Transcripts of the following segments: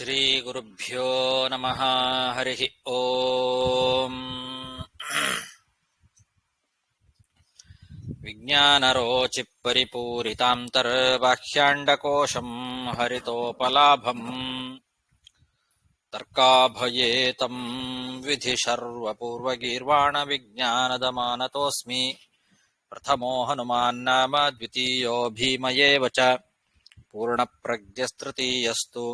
ಶ್ರೀ ಗುರುಭ್ಯೋ ನಮಃ. ಹರಿ ಓಂ. ವಿಜ್ಞಾನರೋಚಿ ಪರಿಪೂರಿತಾಂತರ್ಬಾಹ್ಯಾಂಡಕೋಶಂ ಹರಿತೋಪಲಾಭಂ ತರ್ಕಾಭಯೇತಂ ವಿಧಿ ಸರ್ವಪೂರ್ವಗೀರ್ವಾಣ ವಿಜ್ಞಾನದ ಮಾನತೋಸ್ಮಿ. ಪ್ರಥಮೋ ಹನುಮಾನ್ ನಾಮ ದ್ವಿತೀಯೋ ಭೀಮಯೇವ ಚ ಪೂರ್ಣಪ್ರಜ್ಞಸ್ತೃತೀಯಸ್ತು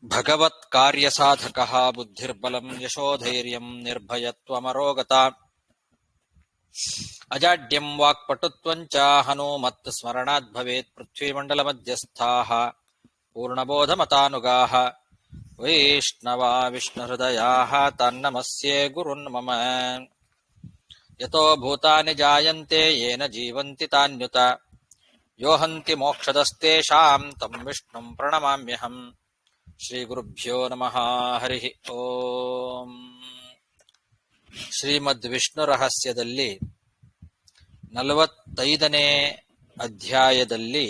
ಭಗವತ್ ಕಾರ್ಯಸಾಧಕಃ ಬುದ್ಧಿರ್ಬಲಂ ಯಶೋಧೈರ್ಯಂ ನಿರ್ಭಯತ್ವಮರೋಗತಾ ಅಜಾಡ್ಯಂ ವಾಕ್ಪಟುತ್ವಂಚ ಹನುಮತ್ ಸ್ಮರಣಾತ್ ಭವೇತ್. ಪೃಥ್ವೀಮಂಡಲಮಧ್ಯಸ್ಥಾಃ ಪೂರ್ಣಬೋಧಮತಾನುಗಾಃ ವೈಷ್ಣವಾ ವಿಷ್ಣುಹೃದಯಾಃ ತಾನ್ನಮಸ್ಯೆ ಗುರುನ್ ಮಮ. ಯತೋ ಭೂತಾನಿ ಜಾಯಂತೆ ಯೇನ ಜೀವಂತಿ ತಾನ್ಯುತ ಯೋ ಹಂತಿ ಮೋಕ್ಷದಸ್ತೇಷಾಂ ತಂ ವಿಷ್ಣುಂ ಪ್ರಣಮಾಮ್ಯಹಂ. ಶ್ರೀ ಗುರುಭ್ಯೋ ನಮಃ. ಹರಿ ಓಂ. ಶ್ರೀಮದ್ ವಿಷ್ಣು ರಹಸ್ಯದಲ್ಲಿ 45ನೇ ಅಧ್ಯಾಯದಲ್ಲಿ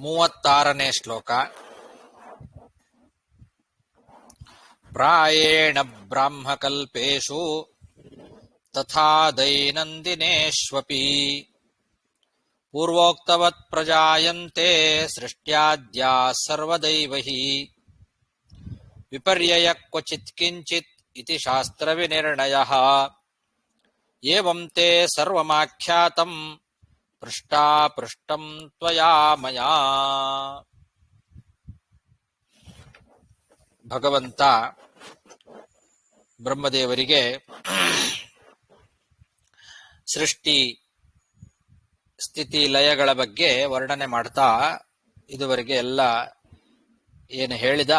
ಮೂವತ್ತಾರನೇ ಶ್ಲೋಕ. ಪ್ರಾಯೇಣ ಬ್ರಾಹ್ಮಕಲ್ಪೇಷು ತಥಾ ದೈನಂದಿನೇಷ್ವಪಿ ಪೂರ್ವೋಕ್ತವತ್ ಪ್ರಜಾಯಂತೆ ಸೃಷ್ಟ್ಯಾದ್ಯಾ ಸರ್ವದೈವಹಿ ವಿಪರ್ಯಯ ಕ್ವಚಿತ್ ಕಿಂಚಿತ್ ಇತಿ ಶಾಸ್ತ್ರ ವಿನಿರ್ಣಯಃ. ಏವಂ ತೇ ಸರ್ವಮಾಖ್ಯಾತಂ ಪೃಷ್ಟಾಪೃಷ್ಟಂ ತ್ವಯಾ ಮಯಾ. ಭಗವಂತ ಬ್ರಹ್ಮದೇವರಿಗೆ ಸೃಷ್ಟಿ ಸ್ಥಿತಿ ಲಯಗಳ ಬಗ್ಗೆ ವರ್ಣನೆ ಮಾಡ್ತಾ ಇದುವರೆಗೆ ಎಲ್ಲ ಏನು ಹೇಳಿದ,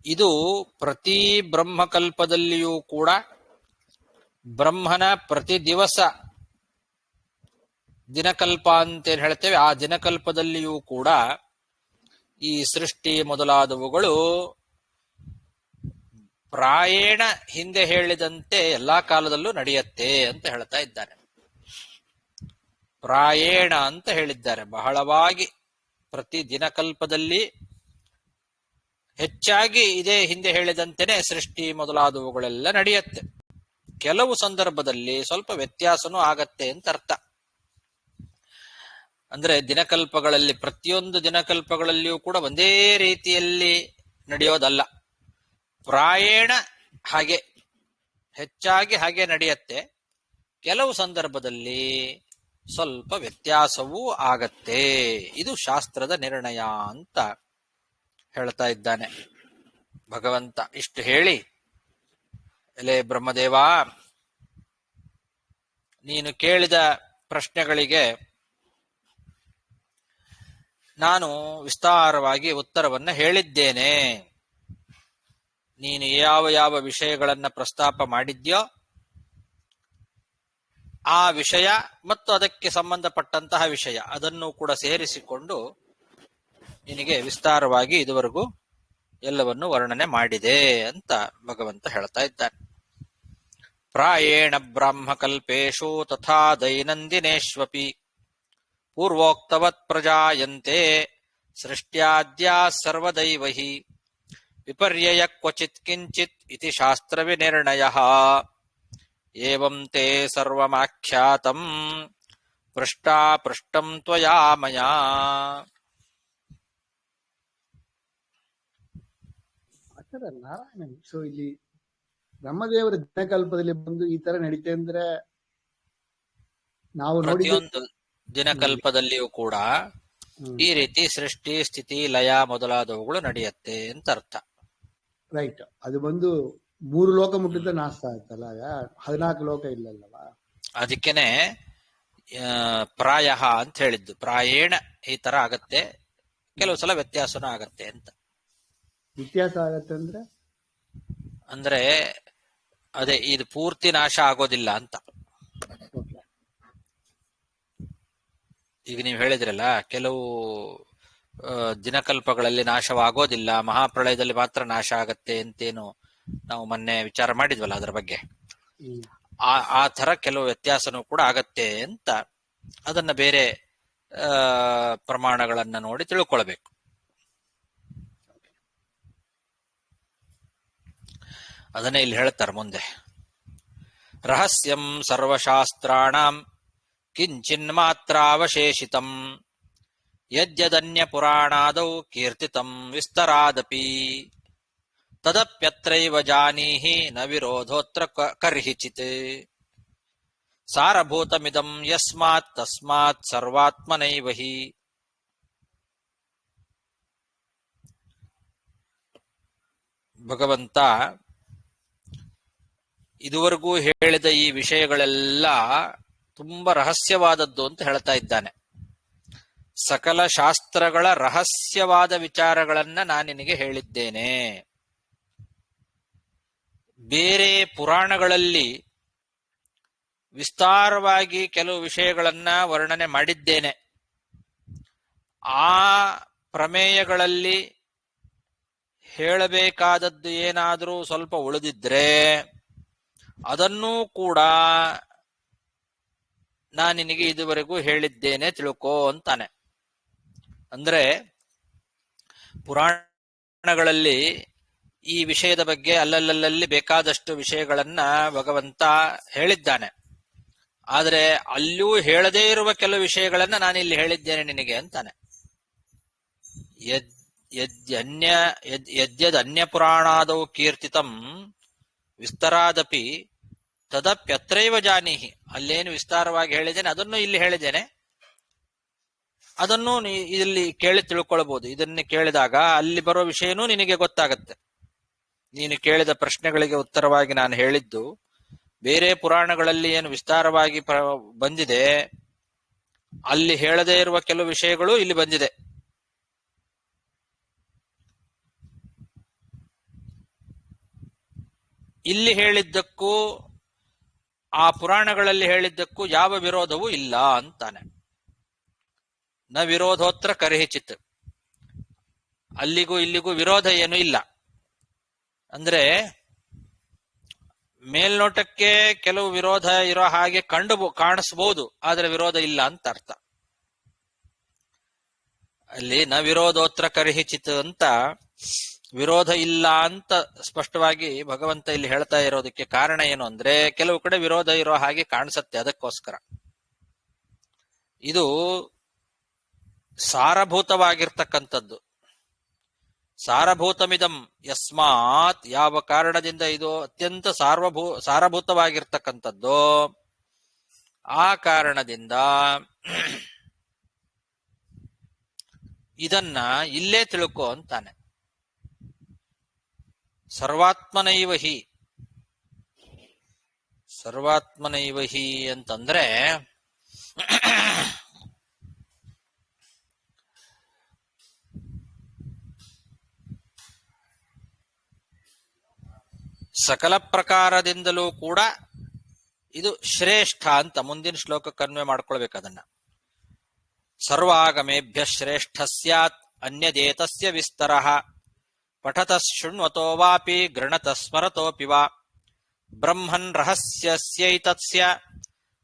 ಇದು ಪ್ರತಿ ಬ್ರಹ್ಮಕಲ್ಪದಲ್ಲಿಯೂ ಕೂಡ ಬ್ರಹ್ಮನ ಪ್ರತಿ ದಿವಸ ದಿನಕಲ್ಪ ಅಂತೇನು ಹೇಳ್ತೇವೆ, ಆ ದಿನಕಲ್ಪದಲ್ಲಿಯೂ ಕೂಡ ಈ ಸೃಷ್ಟಿ ಮೊದಲಾದವುಗಳು ಪ್ರಾಯೇಣ ಹಿಂದೆ ಹೇಳಿದಂತೆ ಎಲ್ಲಾ ಕಾಲದಲ್ಲೂ ನಡೆಯುತ್ತೆ ಅಂತ ಹೇಳ್ತಾ ಇದ್ದಾರೆ. ಪ್ರಾಯೇಣ ಅಂತ ಹೇಳಿದ್ದಾರೆ, ಬಹಳವಾಗಿ ಪ್ರತಿ ದಿನಕಲ್ಪದಲ್ಲಿ ಹೆಚ್ಚಾಗಿ ಇದೇ ಹಿಂದೆ ಹೇಳಿದಂತೆನೆ ಸೃಷ್ಟಿ ಮೊದಲಾದವುಗಳೆಲ್ಲ ನಡೆಯುತ್ತೆ. ಕೆಲವು ಸಂದರ್ಭದಲ್ಲಿ ಸ್ವಲ್ಪ ವ್ಯತ್ಯಾಸನೂ ಆಗತ್ತೆ ಅಂತ ಅರ್ಥ. ಅಂದ್ರೆ ದಿನಕಲ್ಪಗಳಲ್ಲಿ ಪ್ರತಿಯೊಂದು ದಿನಕಲ್ಪಗಳಲ್ಲಿಯೂ ಕೂಡ ಒಂದೇ ರೀತಿಯಲ್ಲಿ ನಡೆಯೋದಲ್ಲ, ಪ್ರಾಯೇಣ ಹಾಗೆ ಹೆಚ್ಚಾಗಿ ಹಾಗೆ ನಡೆಯುತ್ತೆ. ಕೆಲವು ಸಂದರ್ಭದಲ್ಲಿ ಸ್ವಲ್ಪ ವ್ಯತ್ಯಾಸವೂ ಆಗತ್ತೆ. ಇದು ಶಾಸ್ತ್ರದ ನಿರ್ಣಯ ಅಂತ ಹೇಳ್ತಾ ಇದ್ದಾನೆ ಭಗವಂತ. ಇಷ್ಟು ಹೇಳಿ, ಎಲೆ ಬ್ರಹ್ಮದೇವ, ನೀನು ಕೇಳಿದ ಪ್ರಶ್ನೆಗಳಿಗೆ ನಾನು ವಿಸ್ತಾರವಾಗಿ ಉತ್ತರವನ್ನು ಹೇಳಿದ್ದೇನೆ. ನೀನು ಯಾವ ಯಾವ ವಿಷಯಗಳನ್ನ ಪ್ರಸ್ತಾಪ ಮಾಡಿದ್ಯೋ ಆ ವಿಷಯ ಮತ್ತು ಅದಕ್ಕೆ ಸಂಬಂಧಪಟ್ಟಂತಹ ವಿಷಯ ಅದನ್ನು ಕೂಡ ಸೇರಿಸಿಕೊಂಡು ನಿನಗೆ ವಿಸ್ತಾರವಾಗಿ ಇದುವರೆಗೂ ಎಲ್ಲವನ್ನು ವರ್ಣನೆ ಮಾಡಿದೆ ಅಂತ ಭಗವಂತ ಹೇಳ್ತಾ ಇದ್ದಾನೆ. ಪ್ರಾಯೇಣ ಬ್ರಾಹ್ಮಕಲ್ಪೇಷು ತಥಾ ದೈನಂದಿನೇಷ್ವಪಿ ಪೂರ್ವೋಕ್ತವತ್ ಪ್ರಜಾಯಂತೆ ಸೃಷ್ಟ್ಯಾದ್ಯಾ ಸರ್ವದೈವಹಿ ವಿಪರ್ಯಯ ಕ್ವಚಿತ್ ಕಿಂಚಿತ್ ಇತಿ ಶಾಸ್ತ್ರ ವಿನಿರ್ಣಯಃ. ಏವಂ ತೇ ಸರ್ವಮಾಖ್ಯಾತಂ ಪೃಷ್ಟಾಪೃಷ್ಟಂ ತ್ವಯಾ ಮಯಾ. ನಾರಾಯಣನ್. ಸೊ ಇಲ್ಲಿ ಬ್ರಹ್ಮದೇವರ ದಿನಕಲ್ಪದಲ್ಲಿ ಬಂದು ಈ ತರ ನಡೀತೆ ಅಂದ್ರೆ ನಾವು ಪ್ರತಿಯೊಂದು ದಿನಕಲ್ಪದಲ್ಲಿಯೂ ಕೂಡ ಈ ರೀತಿ ಸೃಷ್ಟಿ ಸ್ಥಿತಿ ಲಯ ಮೊದಲಾದವುಗಳು ನಡೆಯುತ್ತೆ ಅಂತ ಅರ್ಥ. ರೈಟ್. ಅದು ಬಂದು 3 ಲೋಕ ಮುಟ್ಟಿದ್ದ ನಾಶ ಆಯ್ತಲ್ಲ, 14 ಲೋಕ ಇಲ್ಲಲ್ಲವಾ. ಅದಕ್ಕೇನೆ ಪ್ರಾಯ ಅಂತ ಹೇಳಿದ್ದು. ಪ್ರಾಯೇಣ ಈ ತರ ಆಗತ್ತೆ, ಕೆಲವು ಸಲ ವ್ಯತ್ಯಾಸನೂ ಆಗತ್ತೆ ಅಂತ. ವ್ಯತ್ಯಾಸ ಆಗತ್ತೆ ಅಂದ್ರೆ ಅದೇ ಇದು ಪೂರ್ತಿ ನಾಶ ಆಗೋದಿಲ್ಲ ಅಂತ. ಈಗ ನೀವು ಹೇಳಿದ್ರಲ್ಲ, ಕೆಲವು ದಿನಕಲ್ಪಗಳಲ್ಲಿ ನಾಶವಾಗೋದಿಲ್ಲ, ಮಹಾಪ್ರಳಯದಲ್ಲಿ ಮಾತ್ರ ನಾಶ ಆಗತ್ತೆ ಅಂತೇನು ನಾವು ಮೊನ್ನೆ ವಿಚಾರ ಮಾಡಿದ್ವಲ್ಲ ಅದರ ಬಗ್ಗೆ. ಆ ತರ ಕೆಲವು ವ್ಯತ್ಯಾಸನೂ ಕೂಡ ಆಗತ್ತೆ ಅಂತ ಅದನ್ನ ಬೇರೆ ಪ್ರಮಾಣಗಳನ್ನ ನೋಡಿ ತಿಳ್ಕೊಳ್ಬೇಕು. ಅದನ್ನೇ ಇಲ್ಲಿ ಹೇಳ್ತಾರೆ ಮುಂದೆ. ರಹಸ್ಯಂ ಸರ್ವಶಾಸ್ತ್ರಾಣಾಂ ಕಿಂಚಿನ್ಮಾತ್ರಾವಶೇಷಿತಂ ಯದ್ಯದನ್ಯ ಪುರಾಣಾದೌ ಕೀರ್ತಿತಂ ವಿಸ್ತರಾದಪಿ ತದಪ್ಯತ್ರೈವ ಜಾನೀಹಿ ನ ವಿರೋಧೋತ್ರ ಕರ್ಹಿಚಿತ್ ಸಾರಭೂತಮಿದಂ ಯಸ್ಮಾತ್ ತಸ್ಮಾತ್ ಸರ್ವಾತ್ಮನೈವ ಹಿ. ಭಗವಂತ ಇದುವರೆಗೂ ಹೇಳಿದ ಈ ವಿಷಯಗಳೆಲ್ಲ ತುಂಬಾ ರಹಸ್ಯವಾದದ್ದು ಅಂತ ಹೇಳ್ತಾ ಇದ್ದಾನೆ. ಸಕಲ ಶಾಸ್ತ್ರಗಳ ರಹಸ್ಯವಾದ ವಿಚಾರಗಳನ್ನ ನಾನು ನಿನಗೆ ಹೇಳಿದ್ದೇನೆ. ಬೇರೆ ಪುರಾಣಗಳಲ್ಲಿ ವಿಸ್ತಾರವಾಗಿ ಕೆಲವು ವಿಷಯಗಳನ್ನ ವರ್ಣನೆ ಮಾಡಿದ್ದೇನೆ. ಆ ಪ್ರಮೇಯಗಳಲ್ಲಿ ಹೇಳಬೇಕಾದದ್ದು ಏನಾದರೂ ಸ್ವಲ್ಪ ಉಳಿದಿದ್ರೆ ಅದನ್ನೂ ಕೂಡ ನಾನು ನಿನಗೆ ಇದುವರೆಗೂ ಹೇಳಿದ್ದೇನೆ ತಿಳ್ಕೋ ಅಂತಾನೆ. ಅಂದ್ರೆ ಪುರಾಣಗಳಲ್ಲಿ ಈ ವಿಷಯದ ಬಗ್ಗೆ ಅಲ್ಲಲ್ಲಿ ಬೇಕಾದಷ್ಟು ವಿಷಯಗಳನ್ನ ಭಗವಂತ ಹೇಳಿದ್ದಾನೆ. ಆದರೆ ಅಲ್ಲೂ ಹೇಳದೇ ಇರುವ ಕೆಲವು ವಿಷಯಗಳನ್ನ ನಾನು ಇಲ್ಲಿ ಹೇಳಿದ್ದೇನೆ ನಿನಗೆ ಅಂತಾನೆ. ಯದ್ಯನ್ಯ ಪುರಾಣಾದೌ ಕೀರ್ತಿತಂ ವಿಸ್ತರಾದಪಿ ತದಪ್ಯತ್ರೈವ ಜಾನೀಹಿ. ಅಲ್ಲೇನು ವಿಸ್ತಾರವಾಗಿ ಹೇಳಿದ್ದೇನೆ ಅದನ್ನು ಇಲ್ಲಿ ಹೇಳಿದ್ದೇನೆ. ಅದನ್ನು ಇಲ್ಲಿ ಕೇಳಿ ತಿಳ್ಕೊಳ್ಬಹುದು. ಇದನ್ನು ಕೇಳಿದಾಗ ಅಲ್ಲಿ ಬರೋ ವಿಷಯನೂ ನಿನಗೆ ಗೊತ್ತಾಗತ್ತೆ. ನೀನು ಕೇಳಿದ ಪ್ರಶ್ನೆಗಳಿಗೆ ಉತ್ತರವಾಗಿ ನಾನು ಹೇಳಿದ್ದು ಬೇರೆ ಪುರಾಣಗಳಲ್ಲಿ ಏನು ವಿಸ್ತಾರವಾಗಿ ಬಂದಿದೆ, ಅಲ್ಲಿ ಹೇಳದೇ ಇರುವ ಕೆಲವು ವಿಷಯಗಳು ಇಲ್ಲಿ ಬಂದಿದೆ. ಇಲ್ಲಿ ಹೇಳಿದ್ದಕ್ಕೂ ಆ ಪುರಾಣಗಳಲ್ಲಿ ಹೇಳಿದ್ದಕ್ಕೂ ಯಾವ ವಿರೋಧವೂ ಇಲ್ಲ ಅಂತಾನೆ. ನ ವಿರೋಧೋತ್ರ ಕರ್ಹಿಚಿತ್. ಅಲ್ಲಿಗೂ ಇಲ್ಲಿಗೂ ವಿರೋಧ ಏನು ಇಲ್ಲ. ಅಂದ್ರೆ ಮೇಲ್ನೋಟಕ್ಕೆ ಕೆಲವು ವಿರೋಧ ಇರೋ ಹಾಗೆ ಕಾಣಿಸ್ಬೋದು, ಆದ್ರೆ ವಿರೋಧ ಇಲ್ಲ ಅಂತ ಅರ್ಥ. ಅಲ್ಲಿ ನ ವಿರೋಧೋತ್ರ ಕರ್ಹಿಚಿತ್ ಅಂತ ವಿರೋಧ ಇಲ್ಲ ಅಂತ ಸ್ಪಷ್ಟವಾಗಿ ಭಗವಂತ ಇಲ್ಲಿ ಹೇಳ್ತಾ ಇರೋದಕ್ಕೆ ಕಾರಣ ಏನು ಅಂದ್ರೆ ಕೆಲವು ಕಡೆ ವಿರೋಧ ಇರೋ ಹಾಗೆ ಕಾಣಿಸತ್ತೆ. ಅದಕ್ಕೋಸ್ಕರ ಇದು ಸಾರಭೂತವಾಗಿರ್ತಕ್ಕಂಥದ್ದು. ಸಾರಭೂತಮಿದಂ ಯಸ್ಮಾತ್, ಯಾವ ಕಾರಣದಿಂದ ಇದು ಅತ್ಯಂತ ಸಾರಭೂತವಾಗಿರ್ತಕ್ಕಂಥದ್ದು, ಆ ಕಾರಣದಿಂದ ಇದನ್ನ ಇಲ್ಲೇ ತಿಳ್ಕೊ ಅಂತಾನೆ. ಸರ್ವಾತ್ಮನೈವ ಹಿ. ಸರ್ವಾತ್ಮನೈವ ಹಿ ಅಂತಂದ್ರೆ ಸಕಲ ಪ್ರಕಾರದಿಂದಲೂ ಕೂಡ ಇದು ಶ್ರೇಷ್ಠ ಅಂತ ಮುಂದಿನ ಶ್ಲೋಕಕ್ಕೆ ಅನ್ವಯ ಮಾಡ್ಕೊಳ್ಬೇಕು. ಅದನ್ನ ಸರ್ವಾಗಮೇಭ್ಯ ಶ್ರೇಷ್ಠ ಸ್ಯಾತ್ ಅನ್ಯದೇತಸ್ಯ ವಿಸ್ತರಃ ಪಠತ ಶೃಣ್ವತೋ ವಾಪಿ ಗೃಣತ ಸ್ಮರತೋಪಿ ವಾ ಬ್ರಹ್ಮನ್ ರಹಸ್ಯಸ್ಯೈತಸ್ಯ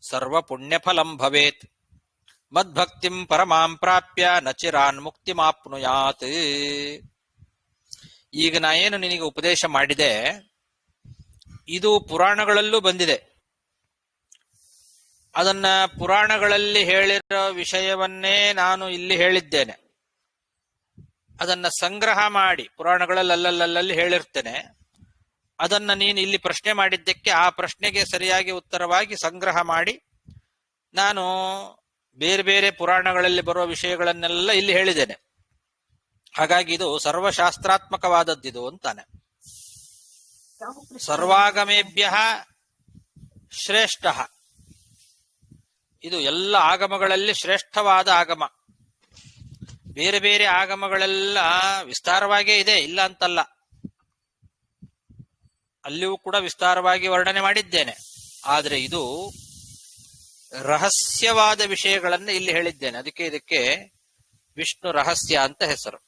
ಸರ್ವ ಪುಣ್ಯಫಲಂ ಭವೇತ್ ಮದ್ಭಕ್ತಿಂ ಪರಮಾಂ ಪ್ರಾಪ್ಯ ನಚಿರಾನ್ ಮುಕ್ತಿಮಾಪ್ನುಯಾತ್. ಈಗ ನಾ ಏನು ನಿನಗೆ ಉಪದೇಶ ಮಾಡಿದೆ ಇದು ಪುರಾಣಗಳಲ್ಲೂ ಬಂದಿದೆ. ಅದನ್ನ ಪುರಾಣಗಳಲ್ಲಿ ಹೇಳಿರೋ ವಿಷಯವನ್ನೇ ನಾನು ಇಲ್ಲಿ ಹೇಳಿದ್ದೇನೆ. ಅದನ್ನ ಸಂಗ್ರಹ ಮಾಡಿ ಪುರಾಣಗಳಲ್ಲಿ ಅಲ್ಲಲ್ಲಿ ಹೇಳಿರ್ತೇನೆ. ಅದನ್ನ ನೀನು ಇಲ್ಲಿ ಪ್ರಶ್ನೆ ಮಾಡಿದ್ದಕ್ಕೆ ಆ ಪ್ರಶ್ನೆಗೆ ಸರಿಯಾಗಿ ಉತ್ತರವಾಗಿ ಸಂಗ್ರಹ ಮಾಡಿ ನಾನು ಬೇರೆ ಬೇರೆ ಪುರಾಣಗಳಲ್ಲಿ ಬರುವ ವಿಷಯಗಳನ್ನೆಲ್ಲ ಇಲ್ಲಿ ಹೇಳಿದ್ದೇನೆ. ಹಾಗಾಗಿ ಇದು ಸರ್ವಶಾಸ್ತ್ರಾತ್ಮಕವಾದದ್ದಿದು ಅಂತಾನೆ. ಸರ್ವಾಗಮೇಭ್ಯ ಶ್ರೇಷ್ಠ. ಇದು ಎಲ್ಲ ಆಗಮಗಳಲ್ಲಿ ಶ್ರೇಷ್ಠವಾದ ಆಗಮ. ಬೇರೆ ಬೇರೆ ಆಗಮಗಳೆಲ್ಲ ವಿಸ್ತಾರವಾಗೇ ಇದೆ, ಇಲ್ಲ ಅಂತಲ್ಲ. ಅಲ್ಲಿಯೂ ಕೂಡ ವಿಸ್ತಾರವಾಗಿ ವರ್ಣನೆ ಮಾಡಿದ್ದೇನೆ. ಆದರೆ ಇದು ರಹಸ್ಯವಾದ ವಿಷಯಗಳನ್ನ ಇಲ್ಲಿ ಹೇಳಿದ್ದೇನೆ. ಅದಕ್ಕೆ ಇದಕ್ಕೆ ವಿಷ್ಣು ರಹಸ್ಯ ಅಂತ ಹೆಸರು.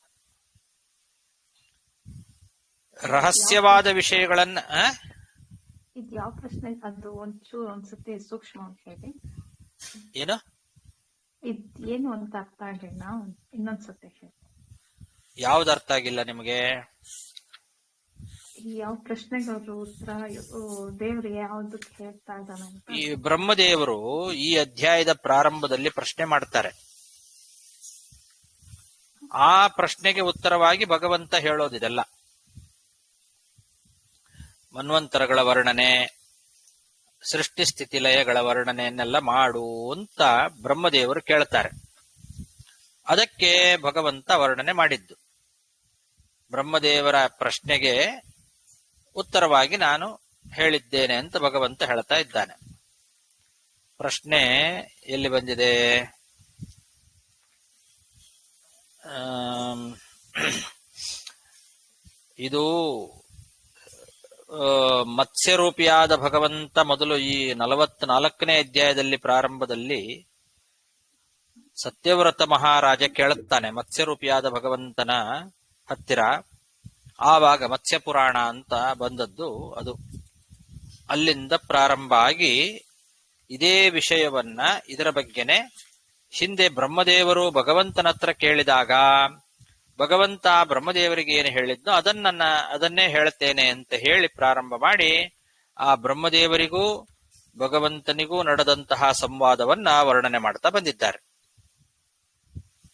ರಹಸ್ಯವಾದ ವಿಷಯಗಳನ್ನ ಇದು ಯಾವ ಪ್ರಶ್ನೆ? ಅದು ಒಂಚೂರು ಒಂದ್ಸತಿ ಸೂಕ್ಷ್ಮವಾಗಿ ಹೇಳಿ. ಏನು ಏನು ಅಂತ ಅರ್ಥ ಆಗಿಲ್ಲ, ಇನ್ನೊಂದ್ಸತಿ ಹೇಳಿ. ಯಾವ್ದು ಅರ್ಥ ಆಗಿಲ್ಲ ನಿಮಗೆ? ಈ ಯಾವ ಪ್ರಶ್ನೆಗಳು ಉತ್ತರ ದೇವ್ರು ಯಾವ್ದಕ್ಕೆ ಹೇಳ್ತಾ ಇದ್ದಾನೆ ಅಂತ. ಈ ಬ್ರಹ್ಮದೇವರು ಈ ಅಧ್ಯಾಯದ ಪ್ರಾರಂಭದಲ್ಲಿ ಪ್ರಶ್ನೆ ಮಾಡ್ತಾರೆ. ಆ ಪ್ರಶ್ನೆಗೆ ಉತ್ತರವಾಗಿ ಭಗವಂತ ಹೇಳೋದಿದೆಲ್ಲ. ಮನ್ವಂತರಗಳ ವರ್ಣನೆ, ಸೃಷ್ಟಿ ಸ್ಥಿತಿ ಲಯಗಳ ವರ್ಣನೆಯನ್ನೆಲ್ಲ ಮಾಡು ಅಂತ ಬ್ರಹ್ಮದೇವರು ಕೇಳ್ತಾರೆ. ಅದಕ್ಕೆ ಭಗವಂತ ವರ್ಣನೆ ಮಾಡಿದ್ದು. ಬ್ರಹ್ಮದೇವರ ಪ್ರಶ್ನೆಗೆ ಉತ್ತರವಾಗಿ ನಾನು ಹೇಳಿದ್ದೇನೆ ಅಂತ ಭಗವಂತ ಹೇಳ್ತಾ ಇದ್ದಾನೆ. ಪ್ರಶ್ನೆ ಎಲ್ಲಿ ಬಂದಿದೆ? ಇದು ಮತ್ಸ್ಯರೂಪಿಯಾದ ಭಗವಂತ ಮೊದಲು ಈ 44ನೇ ಅಧ್ಯಾಯದಲ್ಲಿ ಪ್ರಾರಂಭದಲ್ಲಿ ಸತ್ಯವ್ರತ ಮಹಾರಾಜ ಕೇಳುತ್ತಾನೆ ಮತ್ಸ್ಯರೂಪಿಯಾದ ಭಗವಂತನ ಹತ್ತಿರ. ಆವಾಗ ಮತ್ಸ್ಯ ಪುರಾಣ ಅಂತ ಬಂದದ್ದು. ಅದು ಅಲ್ಲಿಂದ ಪ್ರಾರಂಭ ಆಗಿ ಇದೇ ವಿಷಯವನ್ನ, ಇದರ ಬಗ್ಗೆನೆ ಹಿಂದೆ ಬ್ರಹ್ಮದೇವರು ಭಗವಂತನ ಹತ್ರ ಕೇಳಿದಾಗ ಭಗವಂತ ಬ್ರಹ್ಮದೇವರಿಗೆ ಏನು ಹೇಳಿದ್ನೋ ಅದನ್ನೇ ಹೇಳ್ತೇನೆ ಅಂತ ಹೇಳಿ ಪ್ರಾರಂಭ ಮಾಡಿ ಆ ಬ್ರಹ್ಮದೇವರಿಗೂ ಭಗವಂತನಿಗೂ ನಡೆದಂತಹ ಸಂವಾದವನ್ನ ವರ್ಣನೆ ಮಾಡ್ತಾ ಬಂದಿದ್ದಾರೆ.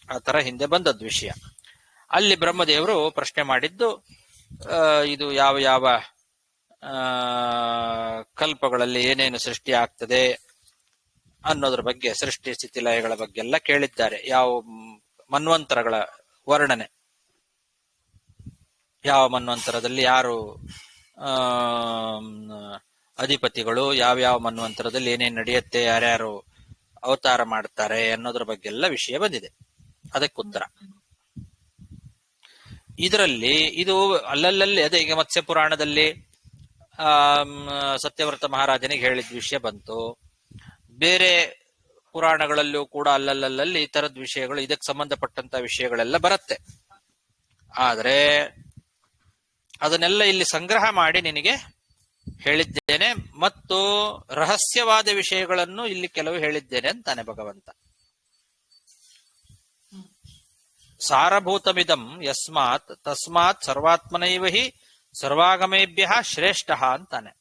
ಆ ತರ ಹಿಂದೆ ಬಂದದ್ದು ವಿಷಯ. ಅಲ್ಲಿ ಬ್ರಹ್ಮದೇವರು ಪ್ರಶ್ನೆ ಮಾಡಿದ್ದು ಇದು ಯಾವ ಯಾವ ಕಲ್ಪಗಳಲ್ಲಿ ಏನೇನು ಸೃಷ್ಟಿ ಆಗ್ತದೆ ಅನ್ನೋದ್ರ ಬಗ್ಗೆ, ಸೃಷ್ಟಿ ಸ್ಥಿತಿ ಲಯಗಳ ಬಗ್ಗೆ ಎಲ್ಲ ಕೇಳಿದ್ದಾರೆ. ಯಾವ ಮನ್ವಂತರಗಳ ವರ್ಣನೆ, ಯಾವ ಮನ್ವಂತರದಲ್ಲಿ ಯಾರು ಅಧಿಪತಿಗಳು, ಯಾವ್ಯಾವ ಮನ್ವಂತರದಲ್ಲಿ ಏನೇನು ನಡೆಯುತ್ತೆ, ಯಾರ್ಯಾರು ಅವತಾರ ಮಾಡ್ತಾರೆ ಅನ್ನೋದ್ರ ಬಗ್ಗೆ ಎಲ್ಲ ವಿಷಯ ಬಂದಿದೆ. ಅದಕ್ಕೆ ಉತ್ತರ ಇದರಲ್ಲಿ. ಇದು ಅಲ್ಲಲ್ಲಿ ಅದೇ ಈಗ ಮತ್ಸ್ಯ ಪುರಾಣದಲ್ಲಿ ಸತ್ಯವ್ರತ ಮಹಾರಾಜನಿಗೆ ಹೇಳಿದ ವಿಷಯ ಬಂತು. ಬೇರೆ ಪುರಾಣಗಳಲ್ಲೂ ಕೂಡ ಅಲ್ಲಲ್ಲಿ ಈ ತರದ ವಿಷಯಗಳು, ಇದಕ್ಕೆ ಸಂಬಂಧಪಟ್ಟಂತ ವಿಷಯಗಳೆಲ್ಲ ಬರುತ್ತೆ. ಆದ್ರೆ ಅದನ್ನೆಲ್ಲ ಇಲ್ಲಿ ಸಂಗ್ರಹ ಮಾಡಿ ನಿನಗೆ ಹೇಳಿದ್ದೇನೆ, ಮತ್ತು ರಹಸ್ಯವಾದ ವಿಷಯಗಳನ್ನು ಇಲ್ಲಿ ಕೆಲವು ಹೇಳಿದ್ದೇನೆ ಅಂತಾನೆ ಭಗವಂತ. ಸಾರಭೂತಮಿದಂ ಯಸ್ಮಾತ್ ತಸ್ಮಾತ್ ಸರ್ವಾತ್ಮನೈವ ಹಿ ಸರ್ವಾಗಮೇಭ್ಯ ಶ್ರೇಷ್ಠ ಅಂತಾನೆ.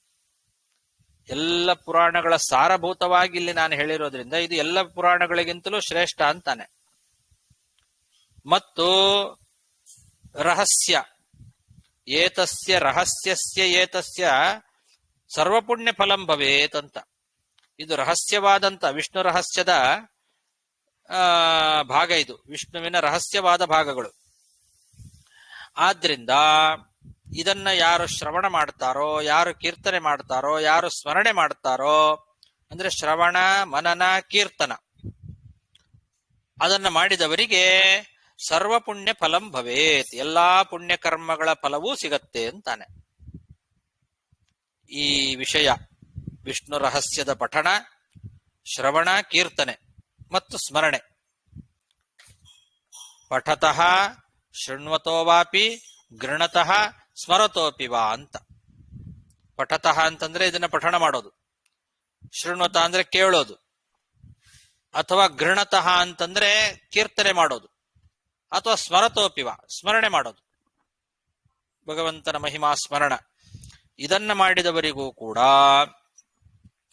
ಎಲ್ಲ ಪುರಾಣಗಳ ಸಾರಭೂತವಾಗಿ ಇಲ್ಲಿ ನಾನು ಹೇಳಿರೋದ್ರಿಂದ ಇದು ಎಲ್ಲ ಪುರಾಣಗಳಿಗಿಂತಲೂ ಶ್ರೇಷ್ಠ ಅಂತಾನೆ. ಮತ್ತು ರಹಸ್ಯ ಏತಸ್ಯ ರಹಸ್ಯಸ್ಯ ಏತಸ್ಯ ಸರ್ವಪುಣ್ಯ ಫಲಂ ಭವೇತ್ ಅಂತ. ಇದು ರಹಸ್ಯವಾದಂತ ವಿಷ್ಣು ರಹಸ್ಯದ ಭಾಗ. ಇದು ವಿಷ್ಣುವಿನ ರಹಸ್ಯವಾದ ಭಾಗಗಳು. ಆದ್ರಿಂದ ಇದನ್ನ ಯಾರು ಶ್ರವಣ ಮಾಡ್ತಾರೋ, ಯಾರು ಕೀರ್ತನೆ ಮಾಡ್ತಾರೋ, ಯಾರು ಸ್ಮರಣೆ ಮಾಡ್ತಾರೋ, ಅಂದ್ರೆ ಶ್ರವಣ ಮನನ ಕೀರ್ತನ ಅದನ್ನ ಮಾಡಿದವರಿಗೆ ಸರ್ವ ಪುಣ್ಯ ಫಲಂ ಭವೇತ್, ಎಲ್ಲಾ ಪುಣ್ಯ ಕರ್ಮಗಳ ಫಲವೂ ಸಿಗತ್ತೆ ಅಂತಾನೆ. ಈ ವಿಷಯ ವಿಷ್ಣು ರಹಸ್ಯದ ಪಠಣ, ಶ್ರವಣ, ಕೀರ್ತನೆ ಮತ್ತು ಸ್ಮರಣೆ. ಪಠತಃ ಶೃಣ್ವತೋ ವಾಪಿ ಗೃಣತಃ ಸ್ಮರತೋಪಿ ವಾ ಅಂತ. ಪಠತಃ ಅಂತಂದ್ರೆ ಇದನ್ನ ಪಠಣ ಮಾಡೋದು, ಶೃಣ್ವತ ಅಂದ್ರೆ ಕೇಳೋದು, ಅಥವಾ ಗೃಣತಃ ಅಂತಂದ್ರೆ ಕೀರ್ತನೆ ಮಾಡೋದು, ಅಥವಾ ಸ್ಮರತೋಪಿವ ಸ್ಮರಣೆ ಮಾಡೋದು, ಭಗವಂತನ ಮಹಿಮಾ ಸ್ಮರಣ. ಇದನ್ನ ಮಾಡಿದವರಿಗೂ ಕೂಡ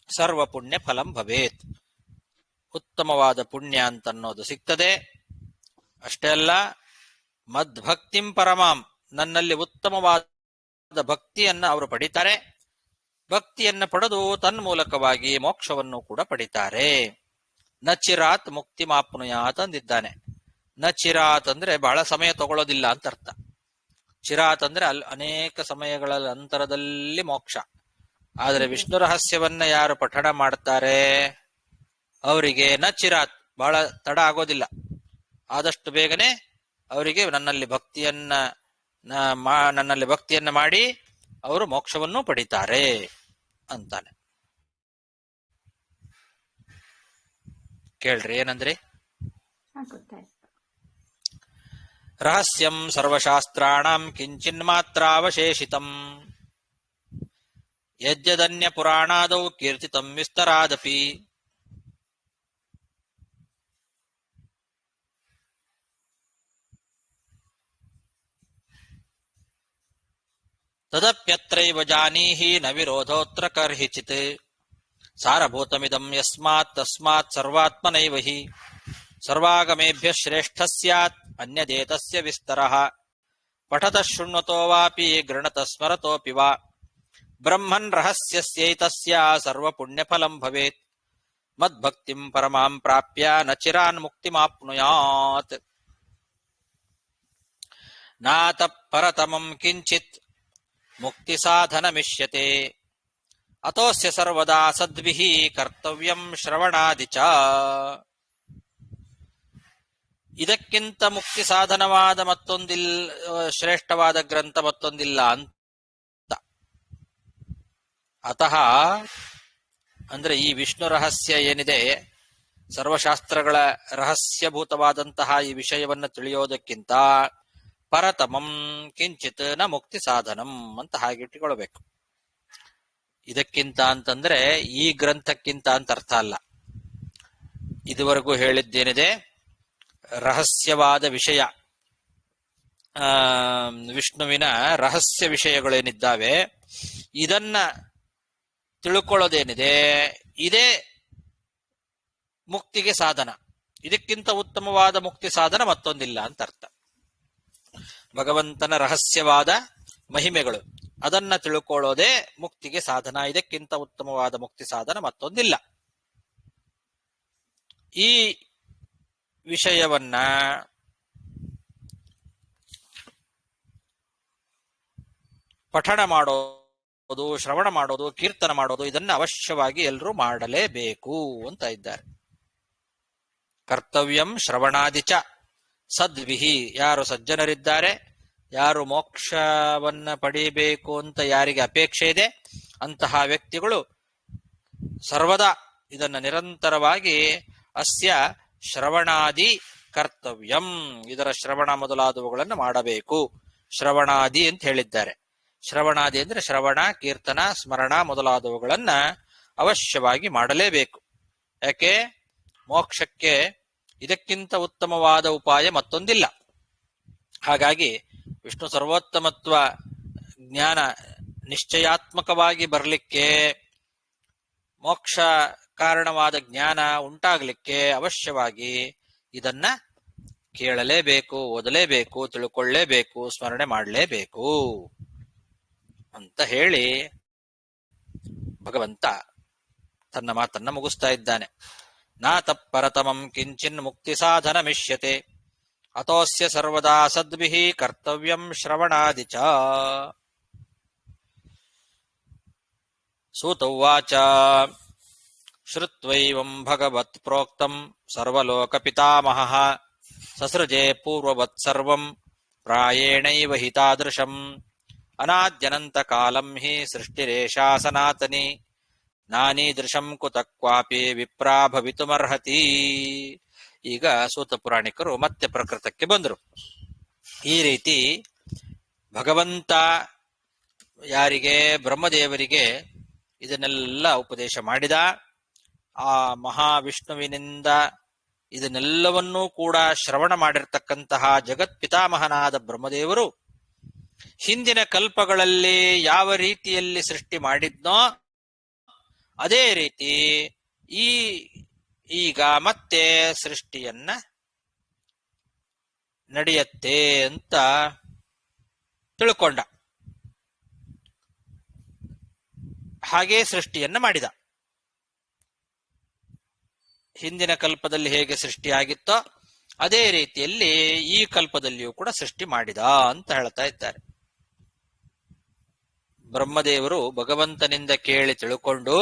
ಸರ್ವ ಪುಣ್ಯ ಫಲಂ ಭವೇತ್, ಉತ್ತಮವಾದ ಪುಣ್ಯ ಅಂತನ್ನೋದು ಸಿಗ್ತದೆ. ಅಷ್ಟೇ ಅಲ್ಲ, ಮದ್ಭಕ್ತಿಂ ಪರಮಾಂ, ನನ್ನಲ್ಲಿ ಉತ್ತಮವಾದ ಭಕ್ತಿಯನ್ನ ಅವರು ಪಡಿತಾರೆ. ಭಕ್ತಿಯನ್ನ ಪಡೆದು ತನ್ಮೂಲಕವಾಗಿ ಮೋಕ್ಷವನ್ನು ಕೂಡ ಪಡಿತಾರೆ. ನ ಚಿರಾತ್ ಮುಕ್ತಿ ಮಾಪ್ನುಯಾತ್ ಅಂದಿದ್ದಾನೆ. ನ ಚಿರಾತ್ ಅಂದ್ರೆ ಬಹಳ ಸಮಯ ತಗೊಳ್ಳೋದಿಲ್ಲ ಅಂತ ಅರ್ಥ. ಚಿರಾತ್ ಅಂದ್ರೆ ಅನೇಕ ಸಮಯಗಳ ಅಂತರದಲ್ಲಿ ಮೋಕ್ಷ. ಆದ್ರೆ ವಿಷ್ಣು ರಹಸ್ಯವನ್ನ ಯಾರು ಪಠಣ ಮಾಡ್ತಾರೆ ಅವರಿಗೆ ನ ಚಿರಾತ್, ಬಹಳ ತಡ ಆಗೋದಿಲ್ಲ. ಆದಷ್ಟು ಬೇಗನೆ ಅವರಿಗೆ ನನ್ನಲ್ಲಿ ಭಕ್ತಿಯನ್ನ ಮಾಡಿ ಅವರು ಮೋಕ್ಷವನ್ನು ಪಡಿತಾರೆ ಅಂತಾನೆ. ಕೇಳ್ರಿ ಏನಂದ್ರಿ? ರಹಸ್ಯಂ ಸರ್ವಶಾಸ್ತ್ರಾಣಂ ಕಿಂಚಿನ್ ಮಾತ್ರ ಅವಶೇಷಿತಂ. ಯಜ್ಜದನ್ಯ ಪುರಾಣಾದೌ ಕೀರ್ತಿತಂ ವಿಸ್ತರಾದಪಿ. ತದಪ್ಯತ್ರೈವ ಜಾನೀಹಿ ನ ವಿರೋಧೋತ್ರ ಕರ್ಹಿಚಿತ್. ಸಾರಭೂತಮಿದಂ ಯಸ್ಮಾತ್ ತಸ್ಮಾತ್ ಸರ್ವಾತ್ಮನೈವ ಹಿ ಸರ್ವಾಗಮೇಭ್ಯಃ ಶ್ರೇಷ್ಠ ಸ್ಯಾತ್ ಅನ್ಯದೇತಸ್ಯ ವಿಸ್ತರಃ. ಪಠತಃ ಶೃಣ್ವತೋ ವಾಪಿ ಗೃಣತಃ ಸ್ಮರತೋಪಿ ವಾ ಬ್ರಹ್ಮನ್ ರಹಸ್ಯಸ್ಯೈತಸ್ಯ ಸರ್ವಪುಣ್ಯಫಲಂ ಭವೇತ್. ಮದ್ಭಕ್ತಿಂ ಪರಮಾಂ ಪ್ರಾಪ್ಯ ನ ಚಿರಾನ್ ಮುಕ್ತಿಮಾಪ್ನುಯಾತ್. ನಾತಃ ಪರತಮಂ ಕಿಂಚಿತ್ ಮುಕ್ತಿ ಸಾಧನಮಿಷ್ಯತೆ. ಅತೋಸ್ಯ ಸರ್ವದಾ ಸದ್ಭಿಃ ಕರ್ತವ್ಯಂ ಶ್ರವಣಾದಿ ಚ. ಇದಕ್ಕಿಂತ ಮುಕ್ತಿ ಸಾಧನವಾದ ಶ್ರೇಷ್ಠವಾದ ಗ್ರಂಥ ಮತ್ತೊಂದಿಲ್ಲ ಅಂತ. ಅತಃ ಅಂದ್ರೆ ಈ ವಿಷ್ಣು ರಹಸ್ಯ ಏನಿದೆ, ಸರ್ವಶಾಸ್ತ್ರಗಳ ರಹಸ್ಯಭೂತವಾದಂತಹ ಈ ವಿಷಯವನ್ನು ತಿಳಿಯೋದಕ್ಕಿಂತ ಪರತಮಂ ಕಿಂಚಿತ್ ನ ಮುಕ್ತಿ ಸಾಧನಂ ಅಂತ ಹಾಗಿಟ್ಟುಕೊಳ್ಬೇಕು. ಇದಕ್ಕಿಂತ ಅಂತಂದ್ರೆ ಈ ಗ್ರಂಥಕ್ಕಿಂತ ಅಂತ ಅರ್ಥ ಅಲ್ಲ. ಇದುವರೆಗೂ ಹೇಳಿದ್ದೇನಿದೆ ರಹಸ್ಯವಾದ ವಿಷಯ, ವಿಷ್ಣುವಿನ ರಹಸ್ಯ ವಿಷಯಗಳೇನಿದ್ದಾವೆ ಇದನ್ನ ತಿಳ್ಕೊಳ್ಳೋದೇನಿದೆ ಇದೇ ಮುಕ್ತಿಗೆ ಸಾಧನ. ಇದಕ್ಕಿಂತ ಉತ್ತಮವಾದ ಮುಕ್ತಿ ಸಾಧನ ಮತ್ತೊಂದಿಲ್ಲ ಅಂತ ಅರ್ಥ. ಭಗವಂತನ ರಹಸ್ಯವಾದ ಮಹಿಮೆಗಳು ಅದನ್ನ ತಿಳ್ಕೊಳ್ಳೋದೇ ಮುಕ್ತಿಗೆ ಸಾಧನ. ಇದಕ್ಕಿಂತ ಉತ್ತಮವಾದ ಮುಕ್ತಿ ಸಾಧನ ಮತ್ತೊಂದಿಲ್ಲ. ಈ ವಿಷಯವನ್ನ ಪಠಣ ಮಾಡೋದು, ಶ್ರವಣ ಮಾಡೋದು, ಕೀರ್ತನ ಮಾಡೋದು ಇದನ್ನ ಅವಶ್ಯವಾಗಿ ಎಲ್ಲರೂ ಮಾಡಲೇಬೇಕು ಅಂತ ಇದ್ದಾರೆ. ಕರ್ತವ್ಯಂ ಶ್ರವಣಾದಿಚ ಸದ್ವಿಹಿ. ಯಾರು ಸಜ್ಜನರಿದ್ದಾರೆ, ಯಾರು ಮೋಕ್ಷವನ್ನ ಪಡೆಯಬೇಕು ಅಂತ ಯಾರಿಗೆ ಅಪೇಕ್ಷೆ ಇದೆ ಅಂತಹ ವ್ಯಕ್ತಿಗಳು ಸರ್ವದಾ ಇದನ್ನ ನಿರಂತರವಾಗಿ ಅಸ್ಯ ಶ್ರವಣಾದಿ ಕರ್ತವ್ಯಂ, ಇದರ ಶ್ರವಣ ಮೊದಲಾದವುಗಳನ್ನು ಮಾಡಬೇಕು. ಶ್ರವಣಾದಿ ಅಂತ ಹೇಳಿದ್ದಾರೆ. ಶ್ರವಣಾದಿ ಅಂದ್ರೆ ಶ್ರವಣ, ಕೀರ್ತನ, ಸ್ಮರಣ ಮೊದಲಾದವುಗಳನ್ನ ಅವಶ್ಯವಾಗಿ ಮಾಡಲೇಬೇಕು. ಯಾಕೆ? ಮೋಕ್ಷಕ್ಕೆ ಇದಕ್ಕಿಂತ ಉತ್ತಮವಾದ ಉಪಾಯ ಮತ್ತೊಂದಿಲ್ಲ. ಹಾಗಾಗಿ ವಿಷ್ಣು ಸರ್ವೋತ್ತಮತ್ವ ಜ್ಞಾನ ನಿಶ್ಚಯಾತ್ಮಕವಾಗಿ ಬರಲಿಕ್ಕೆ, ಮೋಕ್ಷ ಕಾರಣವಾದ ಜ್ಞಾನ ಉಂಟಾಗಲಿಕ್ಕೆ ಅವಶ್ಯವಾಗಿ ಇದನ್ನ ಕೇಳಲೇಬೇಕು, ಓದಲೇಬೇಕು, ತಿಳ್ಕೊಳ್ಳೇಬೇಕು, ಸ್ಮರಣೆ ಮಾಡಲೇಬೇಕು ಅಂತ ಹೇಳಿ ಭಗವಂತ ತನ್ನ ಮಾತನ್ನ ಮುಗಿಸ್ತಾ ಇದ್ದಾನೆ. ನಾತಃ ಪರತಮಂ ಕಿಂಚಿನ್ ಮುಕ್ತಿ ಸಾಧನಮಿಷ್ಯತೆ. ಅತೋಸ್ಯ ಸರ್ವದಾ ಸದ್ಭಿಃ ಕರ್ತವ್ಯಂ ಶ್ರವಣಾದಿ ಚ. ಸೂತ ಉವಾಚ ಶ್ರುತ್ವೈವಂ ಭಗವತ್ ಪ್ರೋಕ್ತಂ ಸರ್ವಲೋಕ ಪಿತಾಮಹಃ ಸಸೃಜೆ ಪೂರ್ವವತ್ ಸರ್ವಂ ಪ್ರಾಯೇಣೈವ ಹಿ ತಾದೃಶಂ ಅನಾದ್ಯನಂತ ಕಾಲಂ ಹಿ ಸೃಷ್ಟಿರೇಷಾ ಸನಾತನಿ ನಾನೀದೃಶಂ ಕುತ ಕ್ವಾಪಿ ವಿಪ್ರಾ ಭವಿತುಮರ್ಹತಿ. ಈಗ ಸೂತ ಪುರಾಣಿಕರು ಮತ್ತೆ ಪ್ರಕೃತಕ್ಕೆ ಬಂದರು. ಈ ರೀತಿ ಭಗವಂತ ಯಾರಿಗೆ, ಬ್ರಹ್ಮದೇವರಿಗೆ ಇದನ್ನೆಲ್ಲ ಉಪದೇಶ ಮಾಡಿದ. ಆ ಮಹಾವಿಷ್ಣುವಿನಿಂದ ಇದನ್ನೆಲ್ಲವನ್ನೂ ಕೂಡ ಶ್ರವಣ ಮಾಡಿರ್ತಕ್ಕಂತಹ ಜಗತ್ ಪಿತಾಮಹನಾದ ಬ್ರಹ್ಮದೇವರು ಹಿಂದಿನ ಕಲ್ಪಗಳಲ್ಲಿ ಯಾವ ರೀತಿಯಲ್ಲಿ ಸೃಷ್ಟಿ ಮಾಡಿದ್ನೋ ಅದೇ ರೀತಿ ಈಗ ಮತ್ತೆ ಸೃಷ್ಟಿಯನ್ನ ನಡೆಯತ್ತೆ ಅಂತ ತಿಳ್ಕೊಂಡ. ಹಾಗೇ ಸೃಷ್ಟಿಯನ್ನ ಮಾಡಿದ. ಹಿಂದಿನ ಕಲ್ಪದಲ್ಲಿ ಹೇಗೆ ಸೃಷ್ಟಿಯಾಗಿತ್ತೋ ಅದೇ ರೀತಿಯಲ್ಲಿ ಈ ಕಲ್ಪದಲ್ಲಿಯೂ ಕೂಡ ಸೃಷ್ಟಿ ಮಾಡಿದ ಅಂತ ಹೇಳ್ತಾ ಇದ್ದಾರೆ. ಬ್ರಹ್ಮದೇವರು ಭಗವಂತನಿಂದ ಕೇಳಿ ತಿಳ್ಕೊಂಡು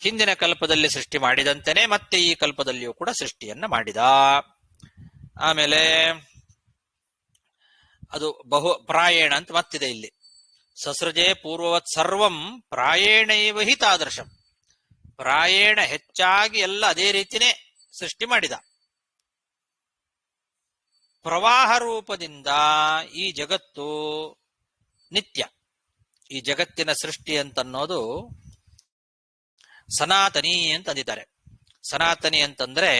ಹಿಂದಿನ ಕಲ್ಪದಲ್ಲಿ ಸೃಷ್ಟಿ ಮಾಡಿದಂತೆಯೇ ಮತ್ತೆ ಈ ಕಲ್ಪದಲ್ಲಿಯೂ ಕೂಡ ಸೃಷ್ಟಿಯನ್ನ ಮಾಡಿದ. ಆಮೇಲೆ ಅದು ಬಹು ಪ್ರಾಯೇಣ ಅಂತ ಮತ್ತಿದೆ ಇಲ್ಲಿ. ಸಸೃಜೆ ಪೂರ್ವವತ್ ಸರ್ವಂ ಪ್ರಾಯೇಣೈವ ಹಿ ತಾದೃಶಂ. ಪ್ರಾಯೇಣ ಹೆಚ್ಚಾಗಿ ಎಲ್ಲ ಅದೇ ರೀತಿನೇ ಸೃಷ್ಟಿ ಮಾಡಿದ. ಪ್ರವಾಹ ರೂಪದಿಂದ ಈ ಜಗತ್ತು ನಿತ್ಯ, ಈ ಜಗತ್ತಿನ ಸೃಷ್ಟಿ ಅಂತನ್ನೋದು ಸನಾತನಿ ಅಂತ ಅಂದಿದ್ದಾರೆ. ಸನಾತನಿ ಅಂತಂದ್ರೆ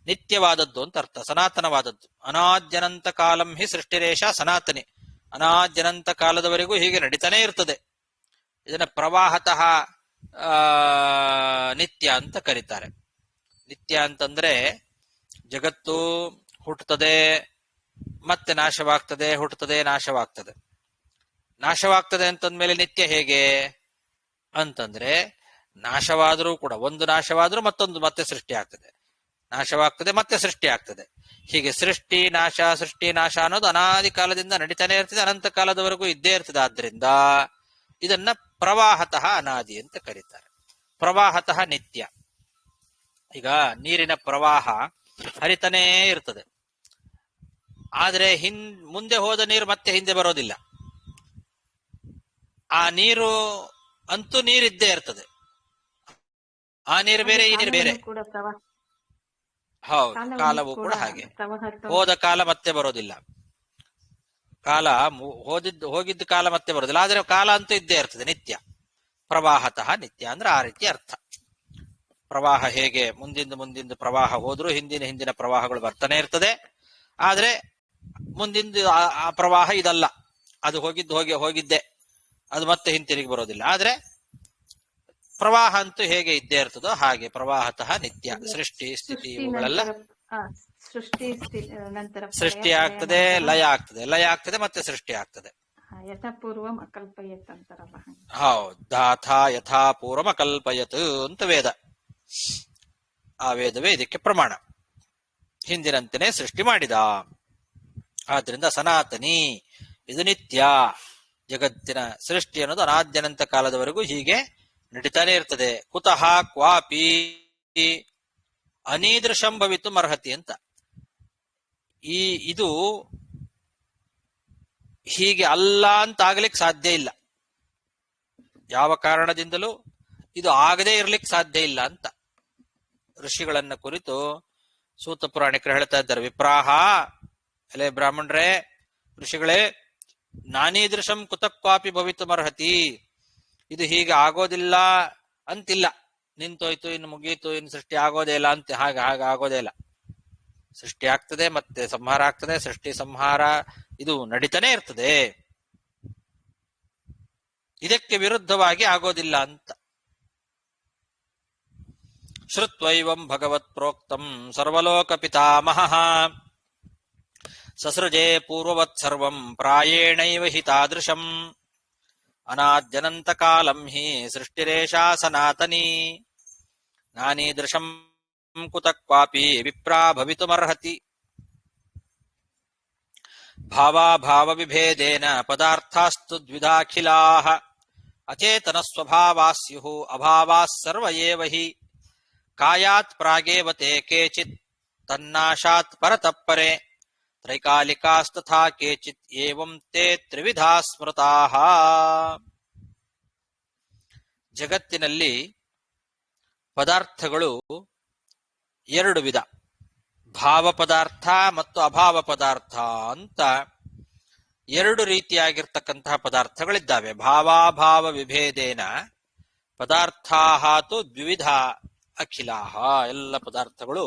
ನಿತ್ಯವಾದದ್ದು ಅಂತ ಅರ್ಥ, ಸನಾತನವಾದದ್ದು. ಅನಾದ್ಯನಂತ ಕಾಲಂ ಹಿ ಸೃಷ್ಟಿರೇಷ ಸನಾತನಿ, ಅನಾದ್ಯನಂತ ಕಾಲದವರೆಗೂ ಹೀಗೆ ನಡೀತಾನೆ ಇರ್ತದೆ. ಇದನ್ನ ಪ್ರವಾಹತಃ ನಿತ್ಯ ಅಂತ ಕರೀತಾರೆ. ನಿತ್ಯ ಅಂತಂದ್ರೆ ಜಗತ್ತು ಹುಟ್ಟುತ್ತದೆ ಮತ್ತೆ ನಾಶವಾಗ್ತದೆ, ಹುಟ್ಟುತ್ತದೆ ನಾಶವಾಗ್ತದೆ. ನಾಶವಾಗ್ತದೆ ಅಂತಂದ್ಮೇಲೆ ನಿತ್ಯ ಹೇಗೆ ಅಂತಂದ್ರೆ, ನಾಶವಾದರೂ ಕೂಡ ಒಂದು ನಾಶವಾದ್ರೂ ಮತ್ತೊಂದು ಮತ್ತೆ ಸೃಷ್ಟಿ ಆಗ್ತದೆ, ನಾಶವಾಗ್ತದೆ ಮತ್ತೆ ಸೃಷ್ಟಿ ಆಗ್ತದೆ. ಹೀಗೆ ಸೃಷ್ಟಿ ನಾಶ ಅನ್ನೋದು ಅನಾದಿ ಕಾಲದಿಂದ ನಡೀತಾನೆ ಇರ್ತದೆ, ಅನಂತ ಕಾಲದವರೆಗೂ ಇದ್ದೇ ಇರ್ತದೆ. ಆದ್ರಿಂದ ಇದನ್ನ ಪ್ರವಾಹತಃ ಅನಾದಿ ಅಂತ ಕರೀತಾರೆ, ಪ್ರವಾಹತಃ ನಿತ್ಯ. ಈಗ ನೀರಿನ ಪ್ರವಾಹ ಹರಿತಾನೇ ಇರ್ತದೆ, ಆದ್ರೆ ಮುಂದೆ ಹೋದ ನೀರು ಮತ್ತೆ ಹಿಂದೆ ಬರೋದಿಲ್ಲ. ಆ ನೀರು ಅಂತೂ ನೀರಿದ್ದೇ ಇರ್ತದೆ, ಆ ನೀರು ಬೇರೆ ಈ ನೀರು ಬೇರೆ. ಹೌದು, ಕಾಲವು ಕೂಡ ಹಾಗೆ. ಹೋದ ಕಾಲ ಮತ್ತೆ ಬರೋದಿಲ್ಲ, ಕಾಲ ಹೋಗಿದ್ದ ಕಾಲ ಮತ್ತೆ ಬರೋದಿಲ್ಲ, ಆದ್ರೆ ಕಾಲ ಅಂತೂ ಇದ್ದೇ ಇರ್ತದೆ, ನಿತ್ಯ. ಪ್ರವಾಹತಃ ನಿತ್ಯ ಅಂದ್ರೆ ಆ ರೀತಿ ಅರ್ಥ. ಪ್ರವಾಹ ಹೇಗೆ ಮುಂದಿಂದ ಪ್ರವಾಹ ಹೋದ್ರೂ ಹಿಂದಿನ ಪ್ರವಾಹಗಳು ಬರ್ತಾನೆ ಇರ್ತದೆ, ಆದ್ರೆ ಮುಂದಿಂದ ಆ ಪ್ರವಾಹ ಇದಲ್ಲ, ಅದು ಹೋಗಿದ್ದೆ, ಅದು ಮತ್ತೆ ಹಿಂತಿರುಗಿ ಬರೋದಿಲ್ಲ. ಆದ್ರೆ ಪ್ರವಾಹ ಅಂತೂ ಹೇಗೆ ಇದ್ದೇ ಇರ್ತದೋ ಹಾಗೆ ಪ್ರವಾಹತಃ ನಿತ್ಯ. ಸೃಷ್ಟಿ ಸ್ಥಿತಿ ಇವುಗಳೆಲ್ಲ ಸೃಷ್ಟಿ ಆಗ್ತದೆ, ಲಯ ಆಗ್ತದೆ, ಲಯ ಆಗ್ತದೆ ಮತ್ತೆ ಸೃಷ್ಟಿ ಆಗ್ತದೆ. ಯಥಾಪೂರ್ವಂ ಅಕಲ್ಪಯತ್ ಅಂತಾರಲ್ಲ. ಹೌದು, ದಾಥಾ ಯಥಾಪೂರ್ವಂ ಅಕಲ್ಪಯತ್ ಅಂತ ವೇದ. ಆ ವೇದವೇ ಇದಕ್ಕೆ ಪ್ರಮಾಣ. ಹಿಂದಿನಂತೆಯೇ ಸೃಷ್ಟಿ ಮಾಡಿದ. ಆದ್ರಿಂದ ಸನಾತನಿ, ಇದು ನಿತ್ಯ. ಜಗತ್ತಿನ ಸೃಷ್ಟಿ ಅನ್ನೋದು ಅನಾದ್ಯನಂತ ಕಾಲದವರೆಗೂ ಹೀಗೆ ನಡೀತಾನೆ ಇರ್ತದೆ. ಕುತಃ ಕ್ವಾಪಿ ಅನೀದೃಶಂ ಭವಿತು ಅರ್ಹತಿ ಅಂತ. ಇದು ಹೀಗೆ ಅಲ್ಲ ಅಂತ ಆಗ್ಲಿಕ್ಕೆ ಸಾಧ್ಯ ಇಲ್ಲ, ಯಾವ ಕಾರಣದಿಂದಲೂ ಇದು ಆಗದೆ ಇರ್ಲಿಕ್ಕೆ ಸಾಧ್ಯ ಇಲ್ಲ ಅಂತ ಋಷಿಗಳನ್ನ ಕುರಿತು ಸೂತ ಪುರಾಣಿಕರು ಹೇಳ್ತಾ ಇದ್ದಾರೆ. ವಿಪ್ರಾಹ, ಅಲೆ ಬ್ರಾಹ್ಮಣರೇ, ಋಷಿಗಳೇ, ನಾನೀದೃಶಂ ಕುತಕ್ವಾಪಿ ಭವಿತುಮರ್ಹತಿ, ಇದು ಹೀಗೆ ಆಗೋದಿಲ್ಲ ಅಂತಿಲ್ಲ. ನಿಂತೋಯ್ತು, ಇನ್ನು ಮುಗೀತು, ಇನ್ನು ಸೃಷ್ಟಿ ಆಗೋದೇ ಇಲ್ಲ ಅಂತ ಹಾಗೆ ಆಗೋದೇ ಇಲ್ಲ. ಸೃಷ್ಟಿ ಆಗ್ತದೆ ಮತ್ತೆ ಸಂಹಾರ ಆಗ್ತದೆ, ಸೃಷ್ಟಿ ಸಂಹಾರ ಇದು ನಡೀತಾನೆ ಇರ್ತದೆ. ಇದಕ್ಕೆ ವಿರುದ್ಧವಾಗಿ ಆಗೋದಿಲ್ಲ ಅಂತ. ಶ್ರುತ್ವೈವಂ ಭಗವತ್ ಪ್ರೋಕ್ತಂ ಸರ್ವಲೋಕ ಪಿತಾಮಹಃ ಸಸೃಜೆ ಪೂರ್ವವತ್ ಸರ್ವಂ ಪ್ರಾಯೇಣೈವ ಹಿ ತಾದೃಶಂ ಅನಾದ್ಯನಂತ ಕಾಲಂ ಹಿ ಸೃಷ್ಟಿರೇಷಾ ಸನಾತನಿ ನಾನೀದೃಶಂ ಕುತಕ್ವಾಪಿ ವಿಪ್ರಾ ಭವಿತುಮರ್ಹತಿ. ಭಾವಾಭಾವ ವಿಭೇದೇನ ಪದಾರ್ಥಾಸ್ತು ದ್ವಿಧಾಖಿಲಾಃ ಅಚೇತನ ಸ್ವಭಾವಾ ಸ್ಯುಃ ಅಭಾವಾಸ್ ಸರ್ವ ಏವ ಹಿ ಕಾಯಾತ್ ಪ್ರಾಗೇವ ತೇ ಕೇಚಿತ್ ತನ್ನಾಶಾತ್ ಪರತಃ ಪರೆ ತ್ರೈಕಾಲಿಕಾಸ್ತಥಾ ಕೇಚಿತ್ ಏವಂ ತೇ ತ್ರಿವಿಧಾ ಸ್ಮೃತಾಃ. ಜಗತ್ತಿನಲ್ಲಿ ಪದಾರ್ಥಗಳು ಎರಡು ವಿಧ, ಭಾವ ಪದಾರ್ಥ ಮತ್ತು ಅಭಾವ ಪದಾರ್ಥ ಅಂತ ಎರಡು ರೀತಿಯಾಗಿರ್ತಕ್ಕಂತಹ ಪದಾರ್ಥಗಳಿದ್ದಾವೆ. ಭಾವಾಭಾವ ವಿಭೇದೇನ ಪದಾರ್ಥಾಃ ತು ದ್ವಿವಿಧ ಅಖಿಲಾಃ. ಎಲ್ಲ ಪದಾರ್ಥಗಳು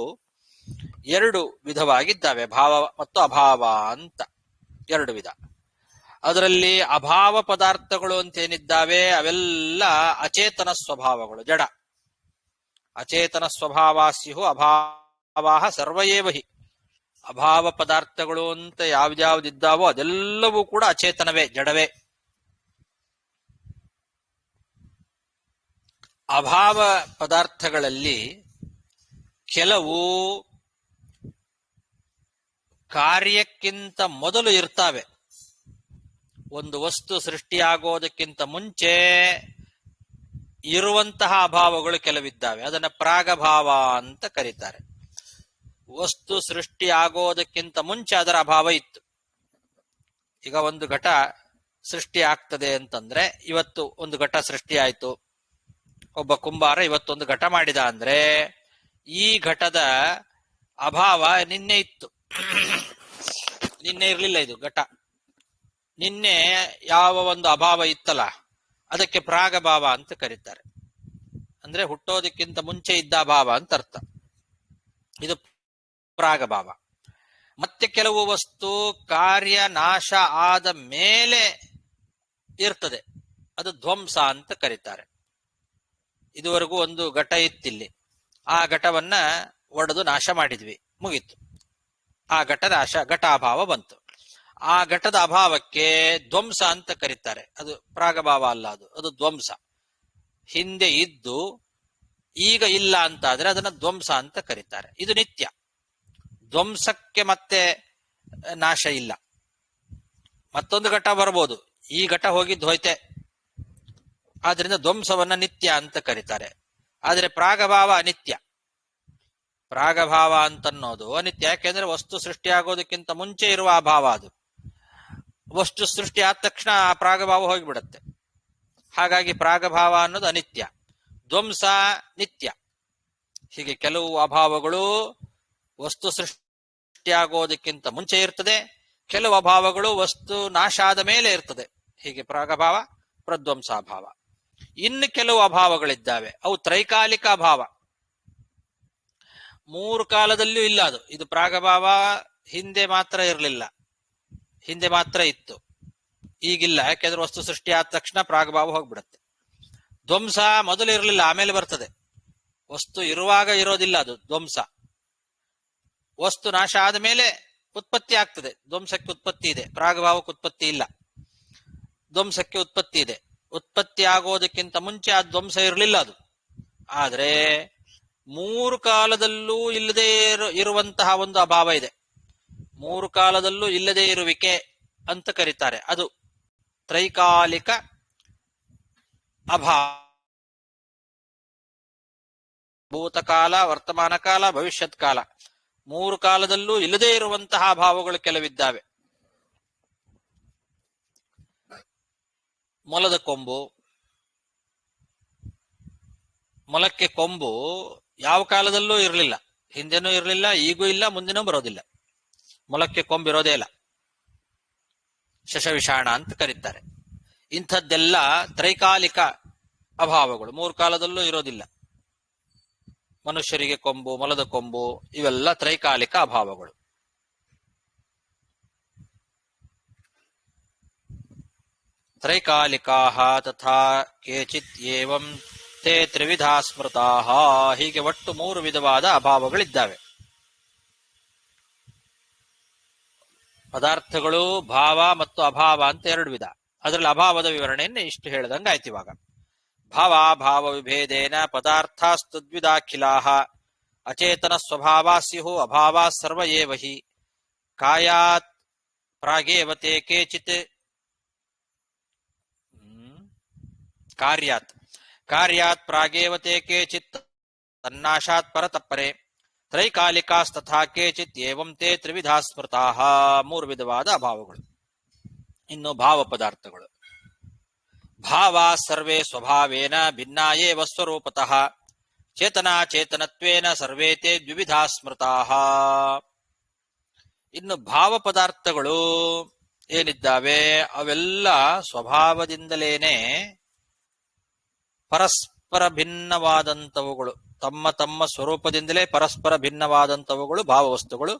ಎರಡು ವಿಧವಾಗಿದ್ದಾವೆ, ಭಾವ ಮತ್ತು ಅಭಾವ ಅಂತ ಎರಡು ವಿಧ. ಅದರಲ್ಲಿ ಅಭಾವ ಪದಾರ್ಥಗಳು ಅಂತೇನಿದ್ದಾವೆ ಅವೆಲ್ಲ ಅಚೇತನ ಸ್ವಭಾವಗಳು, ಜಡ. ಅಚೇತನ ಸ್ವಭಾವ ಸ್ಯುಃ ಅಭಾವಾಃ ಸರ್ವ ಏವ ಹಿ. ಅಭಾವ ಪದಾರ್ಥಗಳು ಅಂತ ಯಾವ್ದ್ಯಾವ್ದಿದ್ದಾವೋ ಅದೆಲ್ಲವೂ ಕೂಡ ಅಚೇತನವೇ, ಜಡವೇ. ಅಭಾವ ಪದಾರ್ಥಗಳಲ್ಲಿ ಕೆಲವು ಕಾರ್ಯಕ್ಕಿಂತ ಮೊದಲು ಇರ್ತಾವೆ. ಒಂದು ವಸ್ತು ಸೃಷ್ಟಿಯಾಗೋದಕ್ಕಿಂತ ಮುಂಚೆ ಇರುವಂತಹ ಅಭಾವಗಳು ಕೆಲವಿದ್ದಾವೆ, ಅದನ್ನ ಪ್ರಾಗಭಾವ ಅಂತ ಕರೀತಾರೆ. ವಸ್ತು ಸೃಷ್ಟಿ ಆಗೋದಕ್ಕಿಂತ ಮುಂಚೆ ಅದರ ಅಭಾವ ಇತ್ತು. ಈಗ ಒಂದು ಘಟ ಸೃಷ್ಟಿ ಆಗ್ತದೆ ಅಂತಂದ್ರೆ, ಇವತ್ತು ಒಂದು ಘಟ ಸೃಷ್ಟಿ ಆಯ್ತು, ಒಬ್ಬ ಕುಂಬಾರ ಇವತ್ತೊಂದು ಘಟ ಮಾಡಿದ ಅಂದ್ರೆ ಈ ಘಟದ ಅಭಾವ ನಿನ್ನೆ ಇತ್ತು. ನಿನ್ನೆ ಇರ್ಲಿಲ್ಲ ಇದು ಘಟ. ನಿನ್ನೆ ಯಾವ ಒಂದು ಅಭಾವ ಇತ್ತಲ್ಲ, ಅದಕ್ಕೆ ಪ್ರಾಗಭಾವ ಅಂತ ಕರೀತಾರೆ. ಅಂದ್ರೆ ಹುಟ್ಟೋದಕ್ಕಿಂತ ಮುಂಚೆ ಇದ್ದ ಭಾವ ಅಂತ ಅರ್ಥ. ಇದು ಪ್ರಾಗಭಾವ. ಮತ್ತೆ ಕೆಲವು ವಸ್ತು ಕಾರ್ಯ ನಾಶ ಆದ ಮೇಲೆ ಇರ್ತದೆ, ಅದು ಧ್ವಂಸ ಅಂತ ಕರೀತಾರೆ. ಇದುವರೆಗೂ ಒಂದು ಘಟ ಇತ್ತಿಲ್ಲಿ, ಆ ಘಟವನ್ನ ಒಡೆದು ನಾಶ ಮಾಡಿದ್ವಿ, ಮುಗೀತು. ಆ ಘಟ ನಾಶ, ಘಟಾಭಾವ ಬಂತು. ಆ ಘಟದ ಅಭಾವಕ್ಕೆ ಧ್ವಂಸ ಅಂತ ಕರೀತಾರೆ. ಅದು ಪ್ರಾಗಭಾವ ಅಲ್ಲ, ಅದು ಧ್ವಂಸ. ಹಿಂದೆ ಇದ್ದು ಈಗ ಇಲ್ಲ ಅಂತಾದ್ರೆ ಅದನ್ನ ಧ್ವಂಸ ಅಂತ ಕರೀತಾರೆ. ಇದು ನಿತ್ಯ. ಧ್ವಂಸಕ್ಕೆ ಮತ್ತೆ ನಾಶ ಇಲ್ಲ. ಮತ್ತೊಂದು ಘಟ ಬರ್ಬೋದು, ಈ ಘಟ ಹೋಗಿದ್ದು ಹೋಯ್ತೆ, ಆದ್ರಿಂದ ಧ್ವಂಸವನ್ನ ನಿತ್ಯ ಅಂತ ಕರೀತಾರೆ. ಆದ್ರೆ ಪ್ರಾಗಭಾವ ಅನಿತ್ಯ. ಪ್ರಾಗಭಾವ ಅಂತನ್ನೋದು ಅನಿತ್ಯ. ಯಾಕೆಂದ್ರೆ ವಸ್ತು ಸೃಷ್ಟಿಯಾಗೋದಕ್ಕಿಂತ ಮುಂಚೆ ಇರುವ ಅಭಾವ ಅದು. ವಸ್ತು ಸೃಷ್ಟಿ ಆದ ತಕ್ಷಣ ಆ ಪ್ರಾಗಭಾವ ಹೋಗಿಬಿಡತ್ತೆ. ಹಾಗಾಗಿ ಪ್ರಾಗಭಾವ ಅನ್ನೋದು ಅನಿತ್ಯ, ಧ್ವಂಸ ನಿತ್ಯ. ಹೀಗೆ ಕೆಲವು ಅಭಾವಗಳು ವಸ್ತು ಸೃಷ್ಟಿಯಾಗೋದಕ್ಕಿಂತ ಮುಂಚೆ ಇರ್ತದೆ, ಕೆಲವು ಅಭಾವಗಳು ವಸ್ತು ನಾಶ ಆದ ಮೇಲೆ ಇರ್ತದೆ. ಹೀಗೆ ಪ್ರಾಗಭಾವ, ಪ್ರಧ್ವಂಸಾಭಾವ. ಇನ್ನು ಕೆಲವು ಅಭಾವಗಳಿದ್ದಾವೆ, ಅವು ತ್ರೈಕಾಲಿಕ ಅಭಾವ. 3 ಕಾಲದಲ್ಲಿಯೂ ಇಲ್ಲ ಅದು. ಇದು ಪ್ರಾಗಭಾವ ಹಿಂದೆ ಮಾತ್ರ ಇರಲಿಲ್ಲ, ಹಿಂದೆ ಮಾತ್ರ ಇತ್ತು, ಈಗಿಲ್ಲ. ಯಾಕೆಂದ್ರೆ ವಸ್ತು ಸೃಷ್ಟಿ ಆದ ತಕ್ಷಣ ಪ್ರಾಗಭಾವ ಹೋಗ್ಬಿಡತ್ತೆ. ಧ್ವಂಸ ಮೊದಲು ಇರಲಿಲ್ಲ, ಆಮೇಲೆ ಬರ್ತದೆ. ವಸ್ತು ಇರುವಾಗ ಇರೋದಿಲ್ಲ ಅದು ಧ್ವಂಸ. ವಸ್ತು ನಾಶ ಆದ ಮೇಲೆ ಉತ್ಪತ್ತಿ ಆಗ್ತದೆ. ಧ್ವಂಸಕ್ಕೆ ಉತ್ಪತ್ತಿ ಇದೆ, ಪ್ರಾಗಭಾವಕ್ಕೆ ಉತ್ಪತ್ತಿ ಇಲ್ಲ. ಧ್ವಂಸಕ್ಕೆ ಉತ್ಪತ್ತಿ ಇದೆ. ಉತ್ಪತ್ತಿ ಆಗೋದಕ್ಕಿಂತ ಮುಂಚೆ ಆ ಧ್ವಂಸ ಇರಲಿಲ್ಲ ಅದು. ಆದ್ರೆ 3 ಕಾಲದಲ್ಲೂ ಇಲ್ಲದೆ ಇರುವಂತಹ ಒಂದು ಅಭಾವ ಇದೆ. 3 ಕಾಲದಲ್ಲೂ ಇಲ್ಲದೆ ಇರುವಿಕೆ ಅಂತ ಕರೀತಾರೆ. ಅದು ತ್ರೈಕಾಲಿಕ ಅಭಾವ. ಭೂತಕಾಲ, ವರ್ತಮಾನ ಕಾಲ, ಭವಿಷ್ಯತ್ ಕಾಲ, 3 ಕಾಲದಲ್ಲೂ ಇಲ್ಲದೆ ಇರುವಂತಹ ಅಭಾವಗಳು ಕೆಲವಿದ್ದಾವೆ. ಮೊಲದ ಕೊಂಬು, ಮೊಲಕ್ಕೆ ಕೊಂಬು ಯಾವ ಕಾಲದಲ್ಲೂ ಇರಲಿಲ್ಲ, ಹಿಂದೆನೂ ಇರಲಿಲ್ಲ, ಈಗೂ ಇಲ್ಲ, ಮುಂದಿನೂ ಬರೋದಿಲ್ಲ. ಮೊಲಕ್ಕೆ ಕೊಂಬಿರೋದೇ ಇಲ್ಲ, ಶಶವಿಷಾಣ ಅಂತ ಕರೀತಾರೆ. ಇಂಥದ್ದೆಲ್ಲ ತ್ರೈಕಾಲಿಕ ಅಭಾವಗಳು, 3 ಕಾಲದಲ್ಲೂ ಇರೋದಿಲ್ಲ. ಮನುಷ್ಯರಿಗೆ ಕೊಂಬು, ಮೊಲದ ಕೊಂಬು, ಇವೆಲ್ಲ ತ್ರೈಕಾಲಿಕ ಅಭಾವಗಳು. ತ್ರೈಕಾಲಿಕಾಹ ತಥಾ ಕೇಚಿತ್ ಏವಂ ತೇ ತ್ರಿವಿಧಾ ಸ್ಮೃತಾಹ. ಹೀಗೆ ಒಟ್ಟು 3 ವಿಧವಾದ ಅಭಾವಗಳಿದ್ದಾವೆ. ಪದಾರ್ಥಗಳು ಭಾವ ಮತ್ತು ಅಭಾವ ಅಂತ 2 ವಿಧ. ಅದರಲ್ಲಿ ಅಭಾವದ ವಿವರಣೆಯನ್ನು ಇಷ್ಟು ಹೇಳಿದಂಗಾಯ್ತು. ಇವಾಗ ಭಾವ ವಿಭೇದೇನ ಪದಾರ್ಥಸ್ತದ್ವಿಧಾಖಿಲಾಹ ಅಚೇತನ ಸ್ವಭಾವ ಸ್ಯುಃ ಅಭಾವ ಸರ್ವ ಏವ ಹಿ ಕಾಯಾತ್ ಪ್ರಾಗೇವತೆ ಕೇಚಿತ್ ಕಾರ್ಯಾತ್ ಪ್ರಾಗೇವತೆ ಕೇಚಿತ್ ತನ್ನಾಶಾತ್ ಪರತಪ್ಪರೆ ತ್ರೈಕಾಲಿಕಾಸ್ತಥಾ ಕೇಚಿತ್ ಏವಂ ತೇ ತ್ರಿವಿಧಾ ಸ್ಮೃತಾಃ. 3 ವಿಧವಾದ ಅಭಾವಗಳು. ಇನ್ನು ಭಾವ ಪದಾರ್ಥಗಳು. ಭಾವ ಸರ್ವೇ ಸ್ವಭಾವೇನ ಭಿನ್ನಾ ಏವ ಸ್ವರೂಪತಃ ಚೇತನಾ ಚೇತನತ್ವೇನ ಸರ್ವೇ ತೇ ದ್ವಿವಿಧಾ ಸ್ಮೃತಾಃ. ಇನ್ನು ಭಾವ ಪದಾರ್ಥಗಳು ಏನಿದ್ದಾವೆ ಅವೆಲ್ಲ ಸ್ವಭಾವದಿಂದಲೇನೆ ಪರಸ್ಪರ ಭಿನ್ನವಾದಂಥವುಗಳು. ತಮ್ಮ ತಮ್ಮ ಸ್ವರೂಪದಿಂದಲೇ ಪರಸ್ಪರ ಭಿನ್ನವಾದಂಥವುಗಳು ಭಾವವಸ್ತುಗಳು.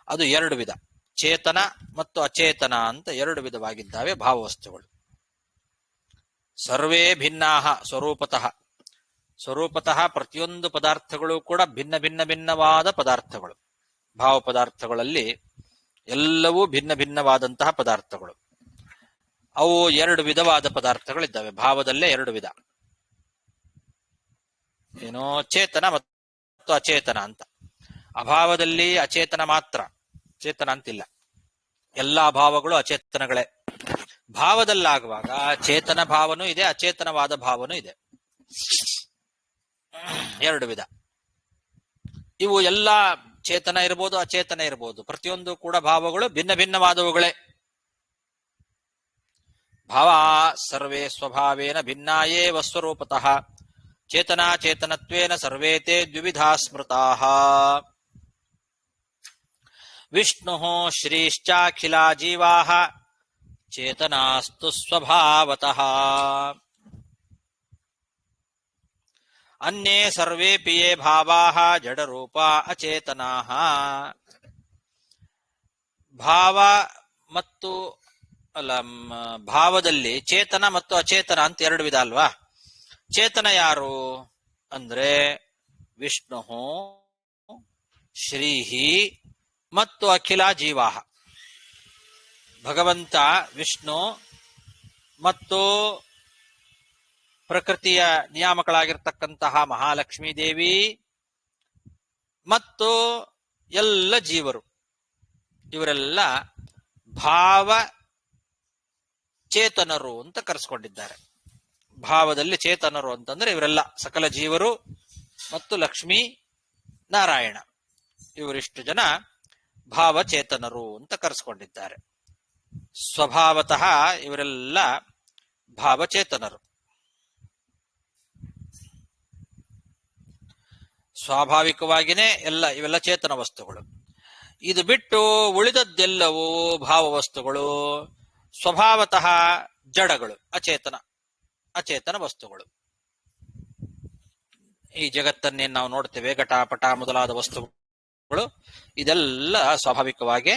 ಅದು 2 ವಿಧ, ಚೇತನ ಮತ್ತು ಅಚೇತನ ಅಂತ 2 ವಿಧವಾಗಿದ್ದಾವೆ ಭಾವವಸ್ತುಗಳು. ಸರ್ವೇ ಭಿನ್ನಾಹ ಸ್ವರೂಪತಃ. ಸ್ವರೂಪತಃ ಪ್ರತಿಯೊಂದು ಪದಾರ್ಥಗಳು ಕೂಡ ಭಿನ್ನ ಭಿನ್ನ ಭಿನ್ನವಾದ ಪದಾರ್ಥಗಳು. ಭಾವ ಪದಾರ್ಥಗಳಲ್ಲಿ ಎಲ್ಲವೂ ಭಿನ್ನ ಭಿನ್ನವಾದಂತಹ ಪದಾರ್ಥಗಳು. ಅವು 2 ವಿಧವಾದ ಪದಾರ್ಥಗಳಿದ್ದಾವೆ. ಭಾವದಲ್ಲೇ 2 ವಿಧ, ಏನೋ ಚೇತನ ಮತ್ತು ಅಚೇತನ ಅಂತ. ಅಭಾವದಲ್ಲಿ ಅಚೇತನ ಮಾತ್ರ, ಚೇತನ ಅಂತಿಲ್ಲ. ಎಲ್ಲಾ ಭಾವಗಳು ಅಚೇತನಗಳೇ. ಭಾವದಲ್ಲಾಗುವಾಗ ಚೇತನ ಭಾವನೂ ಇದೆ, ಅಚೇತನವಾದ ಭಾವನೂ ಇದೆ. 2 ವಿಧ. ಇವು ಎಲ್ಲ ಚೇತನ ಇರ್ಬೋದು, ಅಚೇತನ ಇರ್ಬೋದು. ಪ್ರತಿಯೊಂದು ಕೂಡ ಭಾವಗಳು ಭಿನ್ನ ಭಿನ್ನವಾದವುಗಳೇ. ಭಾವ ಸರ್ವೇ ಸ್ವಭಾವೇನ ಭಿನ್ನಾ ಏವ ಸ್ವರೂಪತಃ ಚೇತನಾ ಚೇತನತ್ವೇನ ಸರ್ವೇ ತೇ ದ್ವಿವಿಧಾ ಸ್ಮೃತಾಃ. ವಿಷ್ಣುಃ ಶ್ರೀಶ್ಚಾಖಿಲಾ ಜೀವಾಃ ಚೇತನಾಸ್ತು ಸ್ವಭಾವತಃ. ಅನ್ಯೇ ಸರ್ವೇಪಿ ಯೇ ಭಾವಾಃ ಜಡರೂಪ ಅಚೇತನಾಃ. ಭಾವ ಮತ್ತು ಭಾವದಲ್ಲಿ ಚೇತನ ಮತ್ತು ಅಚೇತನ ಅಂತ ಎರಡು ವಿಧ ಅಲ್ವಾ? ಚೇತನ ಯಾರು ಅಂದ್ರೆ ವಿಷ್ಣು, ಶ್ರೀಹಿ ಮತ್ತು ಅಖಿಲ ಜೀವಾಹ. ಭಗವಂತ ವಿಷ್ಣು ಮತ್ತು ಪ್ರಕೃತಿಯ ನಿಯಾಮಕಳಾಗಿರ್ತಕ್ಕಂತಹ ಮಹಾಲಕ್ಷ್ಮೀ ದೇವಿ ಮತ್ತು ಎಲ್ಲ ಜೀವರು, ಇವರೆಲ್ಲ ಭಾವ ಚೇತನರು ಅಂತ ಕರೆಸ್ಕೊಂಡಿದ್ದಾರೆ. ಭಾವದಲ್ಲಿ ಚೇತನರು ಅಂತಂದ್ರೆ ಇವರೆಲ್ಲ ಸಕಲ ಜೀವರು ಮತ್ತು ಲಕ್ಷ್ಮೀ ನಾರಾಯಣ, ಇವರಿಷ್ಟು ಜನ ಭಾವಚೇತನರು ಅಂತ ಕರೆಸ್ಕೊಂಡಿದ್ದಾರೆ. ಸ್ವಭಾವತಃ ಇವರೆಲ್ಲ ಭಾವಚೇತನರು. ಸ್ವಾಭಾವಿಕವಾಗಿಯೇ ಇವೆಲ್ಲ ಚೇತನ ವಸ್ತುಗಳು. ಇದು ಬಿಟ್ಟು ಉಳಿದದ್ದೆಲ್ಲವೂ ಭಾವವಸ್ತುಗಳು, ಸ್ವಭಾವತಃ ಜಡಗಳು, ಅಚೇತನ ವಸ್ತುಗಳು. ಈ ಜಗತ್ತನ್ನೇ ನಾವು ನೋಡ್ತೇವೆ, ಘಟಪಟ ಮೊದಲಾದ ವಸ್ತುಗಳು, ಇದೆಲ್ಲ ಸ್ವಾಭಾವಿಕವಾಗಿ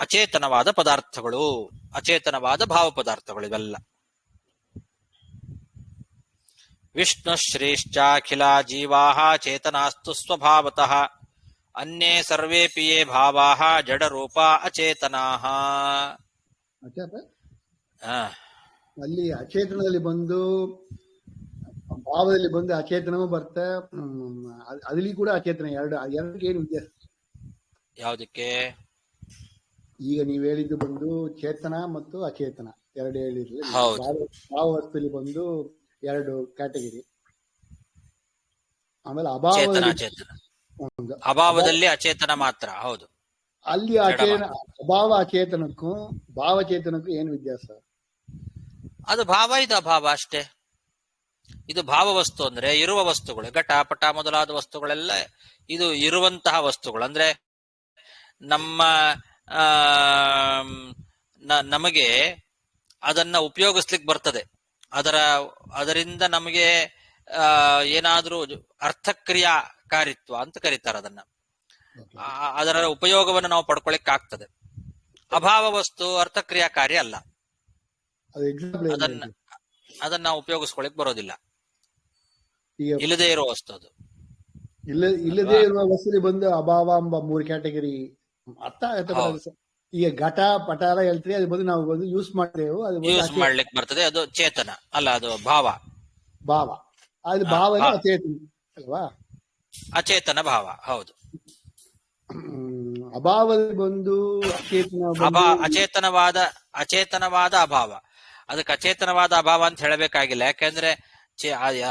ಅಚೇತನವಾದ ಪದಾರ್ಥಗಳು, ಅಚೇತನವಾದ ಭಾವ ಪದಾರ್ಥಗಳು ಇವೆಲ್ಲ. ವಿಷ್ಣು ಶ್ರೇಷ್ಠಾಖಿಲ ಜೀವಾಃ ಚೇತನಾಸ್ತು ಸ್ವಭಾವತಃ ಅನ್ಯೇ ಸರ್ವೇಪಿ ಯೇ ಭಾವಾಃ ಜಡರೂಪ ಅಚೇತನಾಃ. ಅಲ್ಲಿ ಅಚೇತನದಲ್ಲಿ ಬಂದು ಭಾವದಲ್ಲಿ ಬಂದು ಅಚೇತನವೂ ಬರುತ್ತೆ, ಅದಲ್ಲಿ ಕೂಡ ಅಚೇತನ ಎರಡಕ್ಕೆ ಏನು ವ್ಯತ್ಯಾಸ? ಯಾವುದಕ್ಕೆ? ಈಗ ನೀವ್ ಹೇಳಿದ್ದು ಬಂದು ಚೇತನ ಮತ್ತು ಅಚೇತನ ಎರಡು ಹೇಳಿರ್ಲಿ. ಭಾವ ವಸ್ತುಲಿ ಬಂದು ಎರಡು ಕ್ಯಾಟಗರಿ. ಆಮೇಲೆ ಅಭಾವದಲ್ಲಿ ಅಚೇತನ ಮಾತ್ರ. ಹೌದು, ಅಲ್ಲಿ ಅಭಾವ ಅಚೇತನಕ್ಕೂ ಭಾವಚೇತನಕ್ಕೂ ಏನು ವ್ಯತ್ಯಾಸ? ಅದು ಭಾವ, ಇದು ಅಭಾವ ಅಷ್ಟೇ. ಇದು ಭಾವ ವಸ್ತು ಅಂದ್ರೆ ಇರುವ ವಸ್ತುಗಳು, ಘಟ ಪಟ ಮೊದಲಾದ ವಸ್ತುಗಳೆಲ್ಲ ಇದು ಇರುವಂತಹ ವಸ್ತುಗಳು. ಅಂದ್ರೆ ನಮಗೆ ಅದನ್ನ ಉಪಯೋಗಿಸ್ಲಿಕ್ಕೆ ಬರ್ತದೆ. ಅದರಿಂದ ನಮಗೆ ಏನಾದ್ರೂ ಅರ್ಥಕ್ರಿಯಾಕಾರಿತ್ವ ಅಂತ ಕರೀತಾರೆ ಅದನ್ನ. ಅದರ ಉಪಯೋಗವನ್ನು ನಾವು ಪಡ್ಕೊಳ್ಳಿಕ್ ಆಗ್ತದೆ. ಅಭಾವ ವಸ್ತು ಅರ್ಥಕ್ರಿಯಾಕಾರಿ ಅಲ್ಲ, ಅದನ್ನ ನಾವು ಉಪಯೋಗಿಸ್ಕೊಳಿಕ್ ಬರೋದಿಲ್ಲ. ಇಲ್ಲದೆ ಇರೋ ವಸ್ತು ಅದು. ಇಲ್ಲದೆ ಇರುವ ವಸ್ತುಲಿ ಬಂದು ಅಭಾವ ಎಂಬ 3 ಕ್ಯಾಟಗರಿ ಅರ್ಥ ಆಗುತ್ತೆ. ಈಗ ಘಟ ಪಟ ಎಲ್ಲ ಹೇಳ್ತೀರಿ, ಅದು ಬಂದು ನಾವು ಬಂದು ಯೂಸ್ ಮಾಡ್ತೇವೆ, ಯೂಸ್ ಮಾಡ್ಲಿಕ್ಕೆ ಬರ್ತದೆ. ಅದು ಚೇತನ ಅಲ್ಲ, ಅದು ಭಾವ. ಅದು ಭಾವ ಅಚೇತನ ಅಲ್ವಾ? ಅಚೇತನ ಭಾವ. ಹೌದು. ಅಭಾವದಲ್ಲಿ ಬಂದು ಅಚೇತನವಾದ ಅಭಾವ. ಅದಕ್ಕೆ ಅಚೇತನವಾದ ಅಭಾವ ಅಂತ ಹೇಳಬೇಕಾಗಿಲ್ಲ, ಯಾಕೆಂದ್ರೆ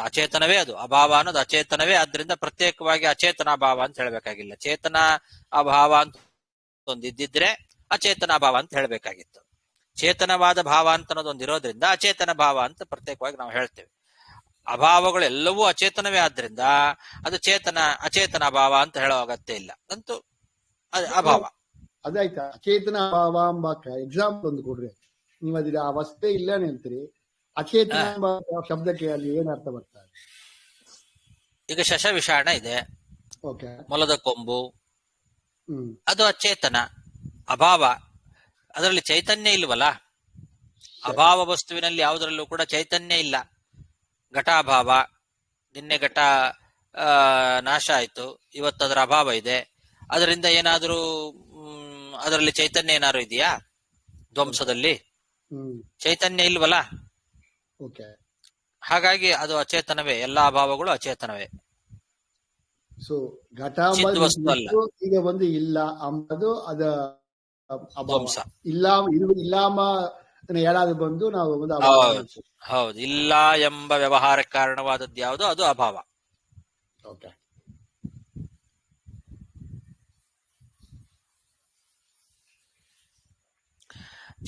ಅಚೇತನವೇ ಅದು. ಅಭಾವ ಅನ್ನೋದು ಅಚೇತನವೇ, ಆದ್ರಿಂದ ಪ್ರತ್ಯೇಕವಾಗಿ ಅಚೇತನ ಅಭಾವ ಅಂತ ಹೇಳಬೇಕಾಗಿಲ್ಲ. ಚೇತನ ಅಭಾವ ಅಂತ ಒಂದಿದ್ದಿದ್ರೆ ಅಚೇತನ ಭಾವ ಅಂತ ಹೇಳಬೇಕಾಗಿತ್ತು. ಚೇತನವಾದ ಭಾವ ಅಂತ ಅನ್ನೋದೊಂದಿರೋದ್ರಿಂದ ಅಚೇತನ ಭಾವ ಅಂತ ಪ್ರತ್ಯೇಕವಾಗಿ ನಾವು ಹೇಳ್ತೇವೆ. ಅಭಾವಗಳು ಎಲ್ಲವೂ ಅಚೇತನವೇ ಆದ್ರಿಂದ ಅದು ಅಚೇತನ ಭಾವ ಅಂತ ಹೇಳೋ ಅಗತ್ಯ ಇಲ್ಲ. ಅಂತೂ ಅಭಾವ. ಅದಾಯ್ತಾ? ಅಚೇತನ ಭಾವ ಎಂಬ ಎಕ್ಸಾಂಪಲ್ ಒಂದು ಕೊಡ್ರಿ. ನೀವು ಅದ್ರ ಅವಸ್ಥೆ ಇಲ್ಲ ಅಂತೀರಿ, ಅಚೇತನ ಎಂಬ ಶಬ್ದಕ್ಕೆ ಅಲ್ಲಿ ಏನ್ ಅರ್ಥ ಬರ್ತಾರೆ? ಈಗ ಶಶವಿಷಾಣ ಇದೆ, ಮೊಲದ ಕೊಂಬು, ಅದು ಅಚೇತನ ಅಭಾವ. ಅದರಲ್ಲಿ ಚೈತನ್ಯ ಇಲ್ವಲ್ಲ. ಅಭಾವ ವಸ್ತುವಿನಲ್ಲಿ ಯಾವುದರಲ್ಲೂ ಕೂಡ ಚೈತನ್ಯ ಇಲ್ಲ. ಘಟಾಭಾವ. ನಿನ್ನೆ ಘಟ ನಾಶ ಆಯ್ತು, ಇವತ್ತು ಅದರ ಅಭಾವ ಇದೆ. ಅದರಿಂದ ಏನಾದ್ರೂ ಅದರಲ್ಲಿ ಚೈತನ್ಯ ಏನಾದ್ರು ಇದೆಯಾ? ಧ್ವಂಸದಲ್ಲಿ ಚೈತನ್ಯ ಇಲ್ವಲ್ಲ. ಹಾಗಾಗಿ ಅದು ಅಚೇತನವೇ. ಎಲ್ಲಾ ಅಭಾವಗಳು ಅಚೇತನವೇ. ಸೊ ಘಟ ಈಗ ಒಂದು ಇಲ್ಲ ಅಂಬದು ಅದ ಧ್ವಂಸ. ಇಲ್ಲಾಮ ಹೇಳಾದು ಬಂದು ನಾವು ಹೌದು. ಇಲ್ಲ ಎಂಬ ವ್ಯವಹಾರಕ್ಕೆ ಕಾರಣವಾದದ್ದು ಯಾವುದು? ಅದು ಅಭಾವ.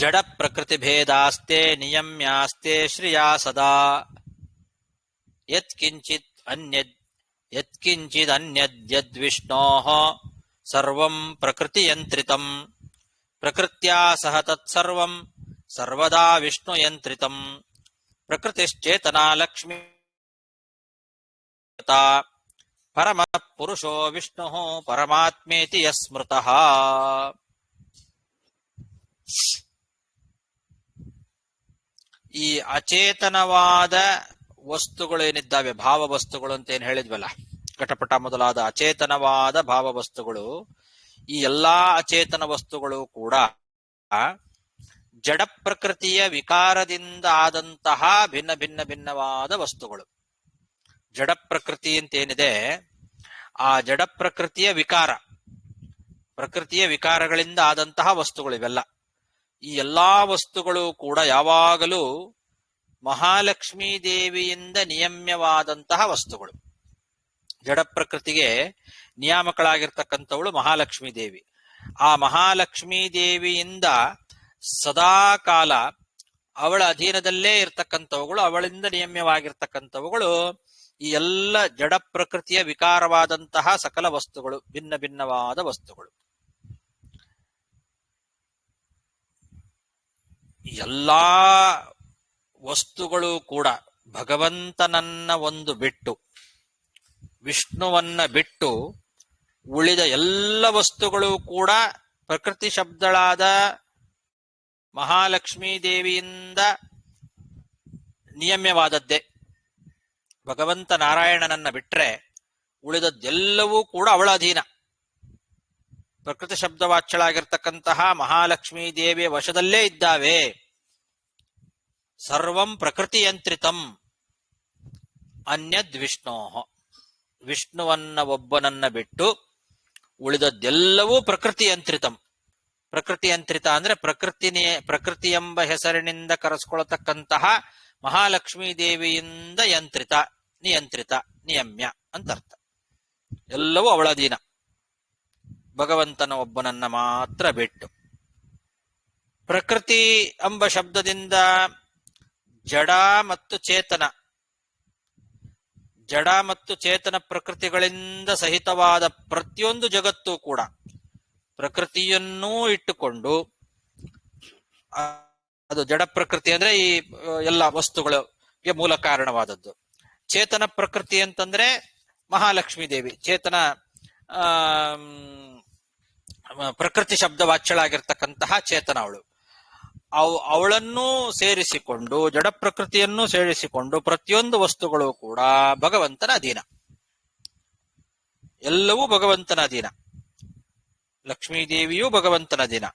ಜಡ ಪ್ರಕೃತಿ ಭೇದಾಸ್ತೆ ನಿಯಮ್ಯಾಸ್ತೆ ಶ್ರಿಯಾ ಸದಾ ಯತ್ಕಿಂಚಿದನ್ಯದ್ವಿಷ್ಣೋಃ ಸರ್ವಂ ಪ್ರಕೃತಿಯಂತ್ರಿತಂ ಪ್ರಕೃತ್ಯಾ ಸಹ ತತ್ಸರ್ವಂ ಸರ್ವದಾ ವಿಷ್ಣುಯಂತ್ರಿತಂ ಪ್ರಕೃತಿಶ್ಚೇತನಾ ಲಕ್ಷ್ಮೀ ಪರಮ ಪುರುಷೋ ವಿಷ್ಣು ಪರಮಾತ್ಮೇತಿ ಯಸ್ಮೃತಃ. ಈ ಅಚೇತನವಾದ ವಸ್ತುಗಳೇನಿದ್ದಾವೆ, ಭಾವ ವಸ್ತುಗಳು ಅಂತ ಏನ್ ಹೇಳಿದ್ವಲ್ಲ, ಘಟಪಟ ಮೊದಲಾದ ಅಚೇತನವಾದ ಭಾವ ವಸ್ತುಗಳು, ಈ ಎಲ್ಲಾ ಅಚೇತನ ವಸ್ತುಗಳು ಕೂಡ ಜಡ ಪ್ರಕೃತಿಯ ವಿಕಾರದಿಂದ ಆದಂತಹ ಭಿನ್ನ ಭಿನ್ನ ಭಿನ್ನವಾದ ವಸ್ತುಗಳು. ಜಡ ಪ್ರಕೃತಿ ಅಂತೇನಿದೆ, ಆ ಜಡ ಪ್ರಕೃತಿಯ ವಿಕಾರ, ಪ್ರಕೃತಿಯ ವಿಕಾರಗಳಿಂದ ಆದಂತಹ ವಸ್ತುಗಳು ಇವೆಲ್ಲ. ಈ ಎಲ್ಲಾ ವಸ್ತುಗಳು ಕೂಡ ಯಾವಾಗಲೂ ಮಹಾಲಕ್ಷ್ಮೀ ದೇವಿಯಿಂದ ನಿಯಮ್ಯವಾದಂತಹ ವಸ್ತುಗಳು. ಜಡ ಪ್ರಕೃತಿಗೆ ನಿಯಾಮಕಳಾಗಿರ್ತಕ್ಕಂಥವಳು ಮಹಾಲಕ್ಷ್ಮೀ ದೇವಿ. ಆ ಮಹಾಲಕ್ಷ್ಮೀ ದೇವಿಯಿಂದ ಸದಾ ಕಾಲ ಅವಳ ಅಧೀನದಲ್ಲೇ ಇರ್ತಕ್ಕಂಥವುಗಳು, ಅವಳಿಂದ ನಿಯಮ್ಯವಾಗಿರ್ತಕ್ಕಂಥವುಗಳು ಈ ಎಲ್ಲ ಜಡ ಪ್ರಕೃತಿಯ ವಿಕಾರವಾದಂತಹ ಸಕಲ ವಸ್ತುಗಳು, ಭಿನ್ನ ಭಿನ್ನವಾದ ವಸ್ತುಗಳು. ಎಲ್ಲಾ ವಸ್ತುಗಳು ಕೂಡ ಭಗವಂತನನ್ನ ಒಂದು ಬಿಟ್ಟು, ವಿಷ್ಣುವನ್ನ ಬಿಟ್ಟು ಉಳಿದ ಎಲ್ಲ ವಸ್ತುಗಳು ಕೂಡ ಪ್ರಕೃತಿ ಶಬ್ದಳಾದ ಮಹಾಲಕ್ಷ್ಮೀ ದೇವಿಯಿಂದ ನಿಯಮ್ಯವಾದದ್ದೇ. ಭಗವಂತ ನಾರಾಯಣನನ್ನ ಬಿಟ್ರೆ ಉಳಿದದ್ದೆಲ್ಲವೂ ಕೂಡ ಅವಳ ಅಧೀನ. ಪ್ರಕೃತಿ ಶಬ್ದವಾಚ್ಯಳಾಗಿರ್ತಕ್ಕಂತಹ ಮಹಾಲಕ್ಷ್ಮೀ ದೇವಿಯ ವಶದಲ್ಲೇ ಇದ್ದಾವೆ. ಸರ್ವಂ ಪ್ರಕೃತಿಯಂತ್ರಿತಂ ಅನ್ಯದ್ ವಿಷ್ಣೋ. ವಿಷ್ಣುವನ್ನ ಒಬ್ಬನನ್ನ ಬಿಟ್ಟು ಉಳಿದದ್ದೆಲ್ಲವೂ ಪ್ರಕೃತಿಯಂತ್ರಿತಂ. ಪ್ರಕೃತಿಯಂತ್ರಿತ ಅಂದ್ರೆ ಪ್ರಕೃತಿ ಎಂಬ ಹೆಸರಿನಿಂದ ಕರೆಸ್ಕೊಳ್ತಕ್ಕಂತಹ ಮಹಾಲಕ್ಷ್ಮೀ ದೇವಿಯಿಂದ ಯಂತ್ರಿತ, ನಿಯಂತ್ರಿತ, ನಿಯಮ್ಯ ಅಂತ ಅರ್ಥ. ಎಲ್ಲವೂ ಅವಳ ಅಧೀನ, ಭಗವಂತನ ಒಬ್ಬನನ್ನ ಮಾತ್ರ ಬಿಟ್ಟು. ಪ್ರಕೃತಿ ಎಂಬ ಶಬ್ದದಿಂದ ಜಡ ಮತ್ತು ಚೇತನ, ಜಡ ಮತ್ತು ಚೇತನ ಪ್ರಕೃತಿಗಳಿಂದ ಸಹಿತವಾದ ಪ್ರತಿಯೊಂದು ಜಗತ್ತು ಕೂಡ ಪ್ರಕೃತಿಯನ್ನೂ ಇಟ್ಟುಕೊಂಡು, ಅದು ಜಡ ಪ್ರಕೃತಿ ಅಂದ್ರೆ ಈ ಎಲ್ಲ ವಸ್ತುಗಳಿಗೆ ಮೂಲ ಕಾರಣವಾದದ್ದು. ಚೇತನ ಪ್ರಕೃತಿ ಅಂತಂದ್ರೆ ಮಹಾಲಕ್ಷ್ಮೀ ದೇವಿ, ಚೇತನ ಪ್ರಕೃತಿ ಶಬ್ದವಾಚ್ಯಳಾಗಿರ್ತಕ್ಕಂತಹ ಚೇತನ ಅವಳು. ಅವಳನ್ನೂ ಸೇರಿಸಿಕೊಂಡು, ಜಡ ಪ್ರಕೃತಿಯನ್ನೂ ಸೇರಿಸಿಕೊಂಡು ಪ್ರತಿಯೊಂದು ವಸ್ತುಗಳು ಕೂಡ ಭಗವಂತನ ಅಧೀನ. ಎಲ್ಲವೂ ಭಗವಂತನ ಅಧೀನ. ಲಕ್ಷ್ಮೀದೇವಿಯೂ ಭಗವಂತನ ಅಧೀನ.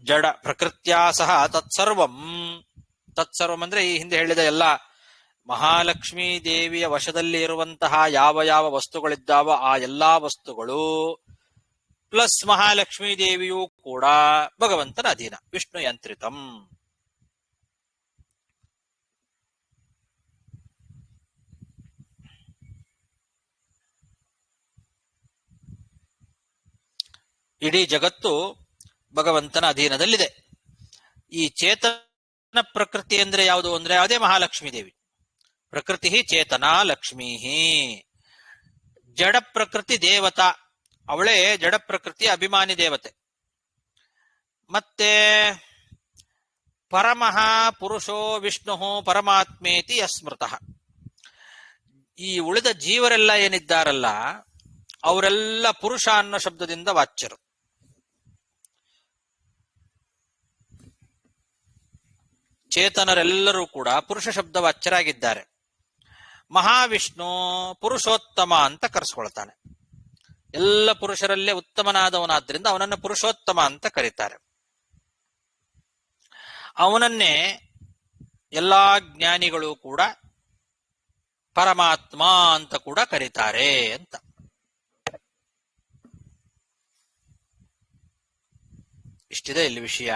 ಜಡ ಪ್ರಕೃತ್ಯಾ ಸಹ ತತ್ಸರ್ವಂ. ತತ್ಸರ್ವಂ ಅಂದ್ರೆ ಈ ಹಿಂದೆ ಹೇಳಿದ ಎಲ್ಲ ಮಹಾಲಕ್ಷ್ಮೀ ದೇವಿಯ ವಶದಲ್ಲಿ ಇರುವಂತಹ ಯಾವ ಯಾವ ವಸ್ತುಗಳಿದ್ದಾವೋ ಆ ಎಲ್ಲಾ ವಸ್ತುಗಳು ಪ್ಲಸ್ ಮಹಾಲಕ್ಷ್ಮೀ ದೇವಿಯೂ ಕೂಡ ಭಗವಂತನ ಅಧೀನ, ವಿಷ್ಣು ಯಂತ್ರಿತಂ. ಇಡೀ ಜಗತ್ತು ಭಗವಂತನ ಅಧೀನದಲ್ಲಿದೆ. ಈ ಚೇತನ ಪ್ರಕೃತಿ ಅಂದ್ರೆ ಯಾವುದು ಅಂದ್ರೆ ಅದೇ ಮಹಾಲಕ್ಷ್ಮೀ ದೇವಿ. ಪ್ರಕೃತಿ ಚೇತನಾ ಲಕ್ಷ್ಮೀ. ಜಡ ಪ್ರಕೃತಿ ದೇವತಾ, ಅವಳೇ ಜಡ ಪ್ರಕೃತಿಯ ಅಭಿಮಾನಿ ದೇವತೆ. ಮತ್ತೆ ಪರಮಃ ಪುರುಷೋ ವಿಷ್ಣು ಪರಮಾತ್ಮೇತಿ ಯಸ್ಮೃತಃ. ಈ ಉಳಿದ ಜೀವರೆಲ್ಲ ಏನಿದ್ದಾರಲ್ಲ ಅವರೆಲ್ಲ ಪುರುಷ ಅನ್ನೋ ಶಬ್ದದಿಂದ ವಾಚ್ಯರು. ಚೇತನರೆಲ್ಲರೂ ಕೂಡ ಪುರುಷ ಶಬ್ದ ವಾಚ್ಯರಾಗಿದ್ದಾರೆ. ಮಹಾವಿಷ್ಣು ಪುರುಷೋತ್ತಮ ಅಂತ ಕರೆಸ್ಕೊಳ್ತಾನೆ. ಎಲ್ಲ ಪುರುಷರಲ್ಲೇ ಉತ್ತಮನಾದವನಾದ್ರಿಂದ ಅವನನ್ನು ಪುರುಷೋತ್ತಮ ಅಂತ ಕರೀತಾರೆ. ಅವನನ್ನೇ ಎಲ್ಲಾ ಜ್ಞಾನಿಗಳು ಕೂಡ ಪರಮಾತ್ಮ ಅಂತ ಕೂಡ ಕರೀತಾರೆ ಅಂತ. ಇಷ್ಟಿದೆ ಇಲ್ಲಿ ವಿಷಯ.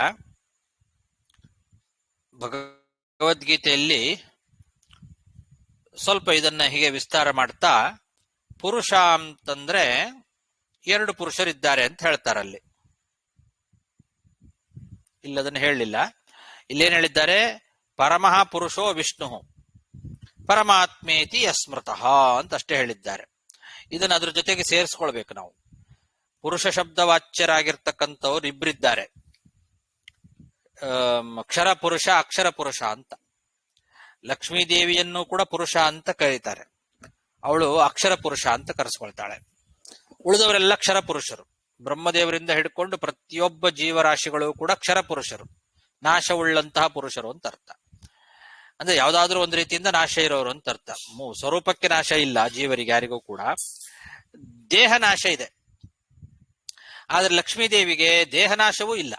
ಭಗವದ್ಗೀತೆಯಲ್ಲಿ ಸ್ವಲ್ಪ ಇದನ್ನ ಹೀಗೆ ವಿಸ್ತಾರ ಮಾಡ್ತಾ, ಪುರುಷ ಅಂತಂದ್ರೆ ಎರಡು ಪುರುಷರಿದ್ದಾರೆ ಅಂತ ಹೇಳ್ತಾರಲ್ಲಿ. ಇಲ್ಲದನ್ನು ಹೇಳಲಿಲ್ಲ. ಇಲ್ಲೇನ್ ಹೇಳಿದ್ದಾರೆ? ಪರಮಃ ಪುರುಷೋ ವಿಷ್ಣು ಪರಮಾತ್ಮೇತಿ ಯಸ್ಮೃತಃ ಅಂತ ಅಷ್ಟೇ ಹೇಳಿದ್ದಾರೆ. ಇದನ್ನ ಅದ್ರ ಜೊತೆಗೆ ಸೇರಿಸ್ಕೊಳ್ಬೇಕು ನಾವು. ಪುರುಷ ಶಬ್ದವಾಚ್ಯರಾಗಿರ್ತಕ್ಕಂಥವ್ರು ಇಬ್ಬರಿದ್ದಾರೆ, ಅಕ್ಷರ ಪುರುಷ, ಅಕ್ಷರ ಪುರುಷ ಅಂತ. ಲಕ್ಷ್ಮೀ ದೇವಿಯನ್ನು ಕೂಡ ಪುರುಷ ಅಂತ ಕರೀತಾರೆ. ಅವಳು ಅಕ್ಷರ ಪುರುಷ ಅಂತ ಕರೆಸ್ಕೊಳ್ತಾಳೆ. ಉಳಿದವರೆಲ್ಲ ಕ್ಷರ ಪುರುಷರು. ಬ್ರಹ್ಮದೇವರಿಂದ ಹಿಡ್ಕೊಂಡು ಪ್ರತಿಯೊಬ್ಬ ಜೀವರಾಶಿಗಳು ಕೂಡ ಕ್ಷರ ಪುರುಷರು, ನಾಶವುಳ್ಳಂತಹ ಪುರುಷರು ಅಂತ ಅರ್ಥ. ಅಂದ್ರೆ ಯಾವ್ದಾದ್ರೂ ಒಂದು ರೀತಿಯಿಂದ ನಾಶ ಇರೋರು ಅಂತ ಅರ್ಥ. ಸ್ವರೂಪಕ್ಕೆ ನಾಶ ಇಲ್ಲ ಜೀವರಿಗೆ ಯಾರಿಗೂ ಕೂಡ, ದೇಹ ನಾಶ ಇದೆ. ಆದ್ರೆ ಲಕ್ಷ್ಮೀದೇವಿಗೆ ದೇಹನಾಶವೂ ಇಲ್ಲ.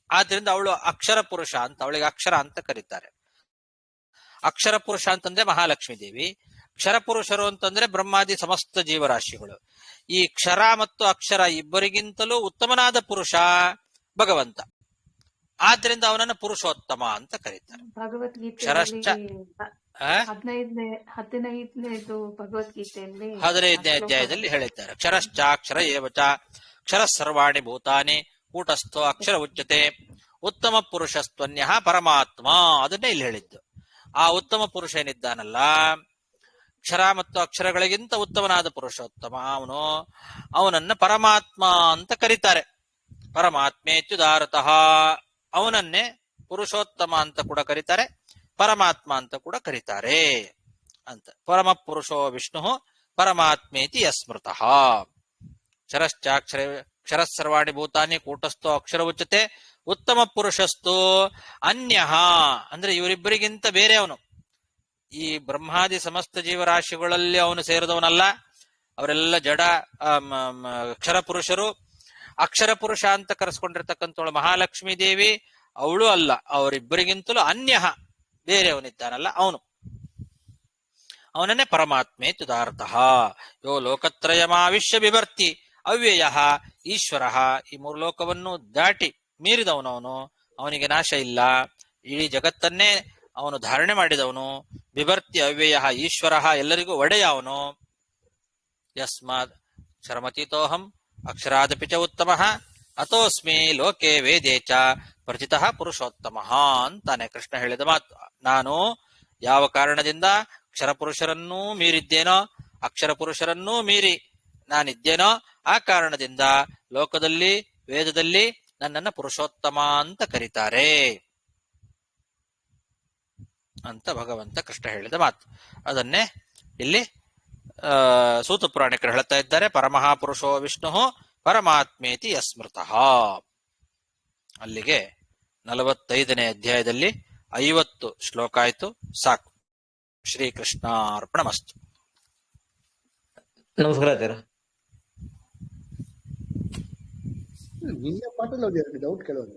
ಆದ್ರಿಂದ ಅವಳು ಅಕ್ಷರ ಪುರುಷ ಅಂತ, ಅವಳಿಗೆ ಅಕ್ಷರ ಅಂತ ಕರೀತಾರೆ. ಅಕ್ಷರ ಪುರುಷ ಅಂತಂದ್ರೆ ಮಹಾಲಕ್ಷ್ಮೀ ದೇವಿ, ಕ್ಷರ ಪುರುಷರು ಅಂತಂದ್ರೆ ಬ್ರಹ್ಮಾದಿ ಸಮಸ್ತ ಜೀವರಾಶಿಗಳು. ಈ ಕ್ಷರ ಮತ್ತು ಅಕ್ಷರ ಇಬ್ಬರಿಗಿಂತಲೂ ಉತ್ತಮನಾದ ಪುರುಷ ಭಗವಂತ. ಆದ್ರಿಂದ ಅವನನ್ನು ಪುರುಷೋತ್ತಮ ಅಂತ ಕರೀತಾರೆ. ಕ್ಷರಶ್ಚ ಹದಿನೈದನೇದು ಭಗವದ್ಗೀತೆಯಲ್ಲಿ 15ನೇ ಅಧ್ಯಾಯದಲ್ಲಿ ಹೇಳಿದ್ದಾರೆ. ಕ್ಷರಶ್ಚ ಅಕ್ಷರ ಏವಚ ಕ್ಷರ ಸರ್ವಾಣಿ ಭೂತಾನಿ ಕೂಟಸ್ಥೋ ಅಕ್ಷರ ಉಚ್ಯತೆ ಉತ್ತಮ ಪುರುಷಸ್ತ್ವನ್ಯ ಪರಮಾತ್ಮ. ಅದನ್ನೇ ಇಲ್ಲಿ ಹೇಳಿದ್ದು. ಆ ಉತ್ತಮ ಪುರುಷ ಏನಿದ್ದಾನಲ್ಲ, ಕ್ಷರ ಮತ್ತು ಅಕ್ಷರಗಳಿಗಿಂತ ಉತ್ತಮನಾದ ಪುರುಷೋತ್ತಮ ಅವನನ್ನ ಪರಮಾತ್ಮ ಅಂತ ಕರೀತಾರೆ. ಪರಮಾತ್ಮೇತ್ಯುದಾರತಃ, ಅವನನ್ನೇ ಪುರುಷೋತ್ತಮ ಅಂತ ಕೂಡ ಕರೀತಾರೆ, ಪರಮಾತ್ಮ ಅಂತ ಕೂಡ ಕರೀತಾರೆ ಅಂತ. ಪರಮ ಪುರುಷೋ ವಿಷ್ಣು ಪರಮಾತ್ಮೇತಿ ಯಸ್ಮೃತಃ. ಕ್ಷರ ಸರ್ವಾಣಿ ಭೂತಾನಿ ಕೂಟಸ್ಥೋ ಅಕ್ಷರ ಉಚ್ಯತೆ ಉತ್ತಮ ಪುರುಷಸ್ತು ಅನ್ಯಃ, ಅಂದ್ರೆ ಇವರಿಬ್ಬರಿಗಿಂತ ಬೇರೆ ಅವನು. ಈ ಬ್ರಹ್ಮಾದಿ ಸಮಸ್ತ ಜೀವರಾಶಿಗಳಲ್ಲಿ ಅವನು ಸೇರಿದವನಲ್ಲ. ಅವರೆಲ್ಲ ಜಡ ಅಕ್ಷರ ಪುರುಷರು. ಅಕ್ಷರ ಪುರುಷ ಅಂತ ಕರೆಸ್ಕೊಂಡಿರ್ತಕ್ಕಂಥವಳು ಮಹಾಲಕ್ಷ್ಮೀ ದೇವಿ, ಅವಳು ಅಲ್ಲ. ಅವರಿಬ್ಬರಿಗಿಂತಲೂ ಅನ್ಯಃ, ಬೇರೆಯವನಿದ್ದಾನಲ್ಲ ಅವನನ್ನೇ ಪರಮಾತ್ಮೇ ತುದಾರ್ಥಃ. ಯೋ ಲೋಕತ್ರಯಮಾವಿಶ್ಯ ಬಿಭರ್ತಿ ಅವ್ಯಯ ಈಶ್ವರ. ಈ ಮೂರು ಲೋಕವನ್ನು ದಾಟಿ ಮೀರಿದವನವನು, ಅವನಿಗೆ ನಾಶ ಇಲ್ಲ. ಇಡೀ ಜಗತ್ತನ್ನೇ ಅವನು ಧಾರಣೆ ಮಾಡಿದವನು. ಬಿಭರ್ತಿ ಅವ್ಯಯ ಈಶ್ವರ, ಎಲ್ಲರಿಗೂ ಒಡೆಯ ಅವನು. ಯಸ್ಮಾತ್ ಕ್ಷರಮತೀತೋಹಂ ಅಕ್ಷರಾದಪಿ ಚ ಉತ್ತಮ ಅತೋಸ್ಮಿ ಲೋಕೆ ವೇದೇ ಚ ಪ್ರಚಿತಃ ಪುರುಷೋತ್ತಮ ಅಂತಾನೆ ಕೃಷ್ಣ ಹೇಳಿದ ಮಾತು. ನಾನು ಯಾವ ಕಾರಣದಿಂದ ಕ್ಷರ ಪುರುಷರನ್ನೂ ಮೀರಿದ್ದೇನೋ, ಅಕ್ಷರ ಪುರುಷರನ್ನೂ ಮೀರಿ ನಾನಿದ್ದೇನೋ, ಆ ಕಾರಣದಿಂದ ಲೋಕದಲ್ಲಿ ವೇದದಲ್ಲಿ ನನ್ನನ್ನು ಪುರುಷೋತ್ತಮ ಅಂತ ಕರೀತಾರೆ ಅಂತ ಭಗವಂತ ಕೃಷ್ಣ ಹೇಳಿದ ಮಾತು. ಅದನ್ನೇ ಇಲ್ಲಿ ಸೂತ ಪುರಾಣಿಕರು ಹೇಳ್ತಾ ಇದ್ದಾರೆ. ಪರಮಹಾಪುರುಷೋ ವಿಷ್ಣು ಪರಮಾತ್ಮೇತಿ ಯಸ್ಮೃತಃ. ಅಲ್ಲಿಗೆ 45ನೇ ಅಧ್ಯಾಯದಲ್ಲಿ 50 ಶ್ಲೋಕ ಆಯ್ತು, ಸಾಕು. ಶ್ರೀಕೃಷ್ಣ ಅರ್ಪಣಮಸ್ತು. ನಮಸ್ಕಾರ ಆಚಾರ್ಯ. ನಿನ್ನೆ ಪಾಠದಲ್ಲಿ ಅವ್ರು ಯಾರಿಗೆ ಡೌಟ್ ಕೇಳುವಂತ,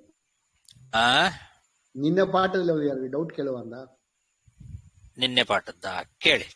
ಆ ನಿನ್ನೆ ಪಾಠದಲ್ಲಿ ಅವ್ರು ಯಾರಿಗೆ ಡೌಟ್ ಕೇಳುವಂದ, ನಿನ್ನೆ ಪಾಠದ್ದ ಕೇಳಿ.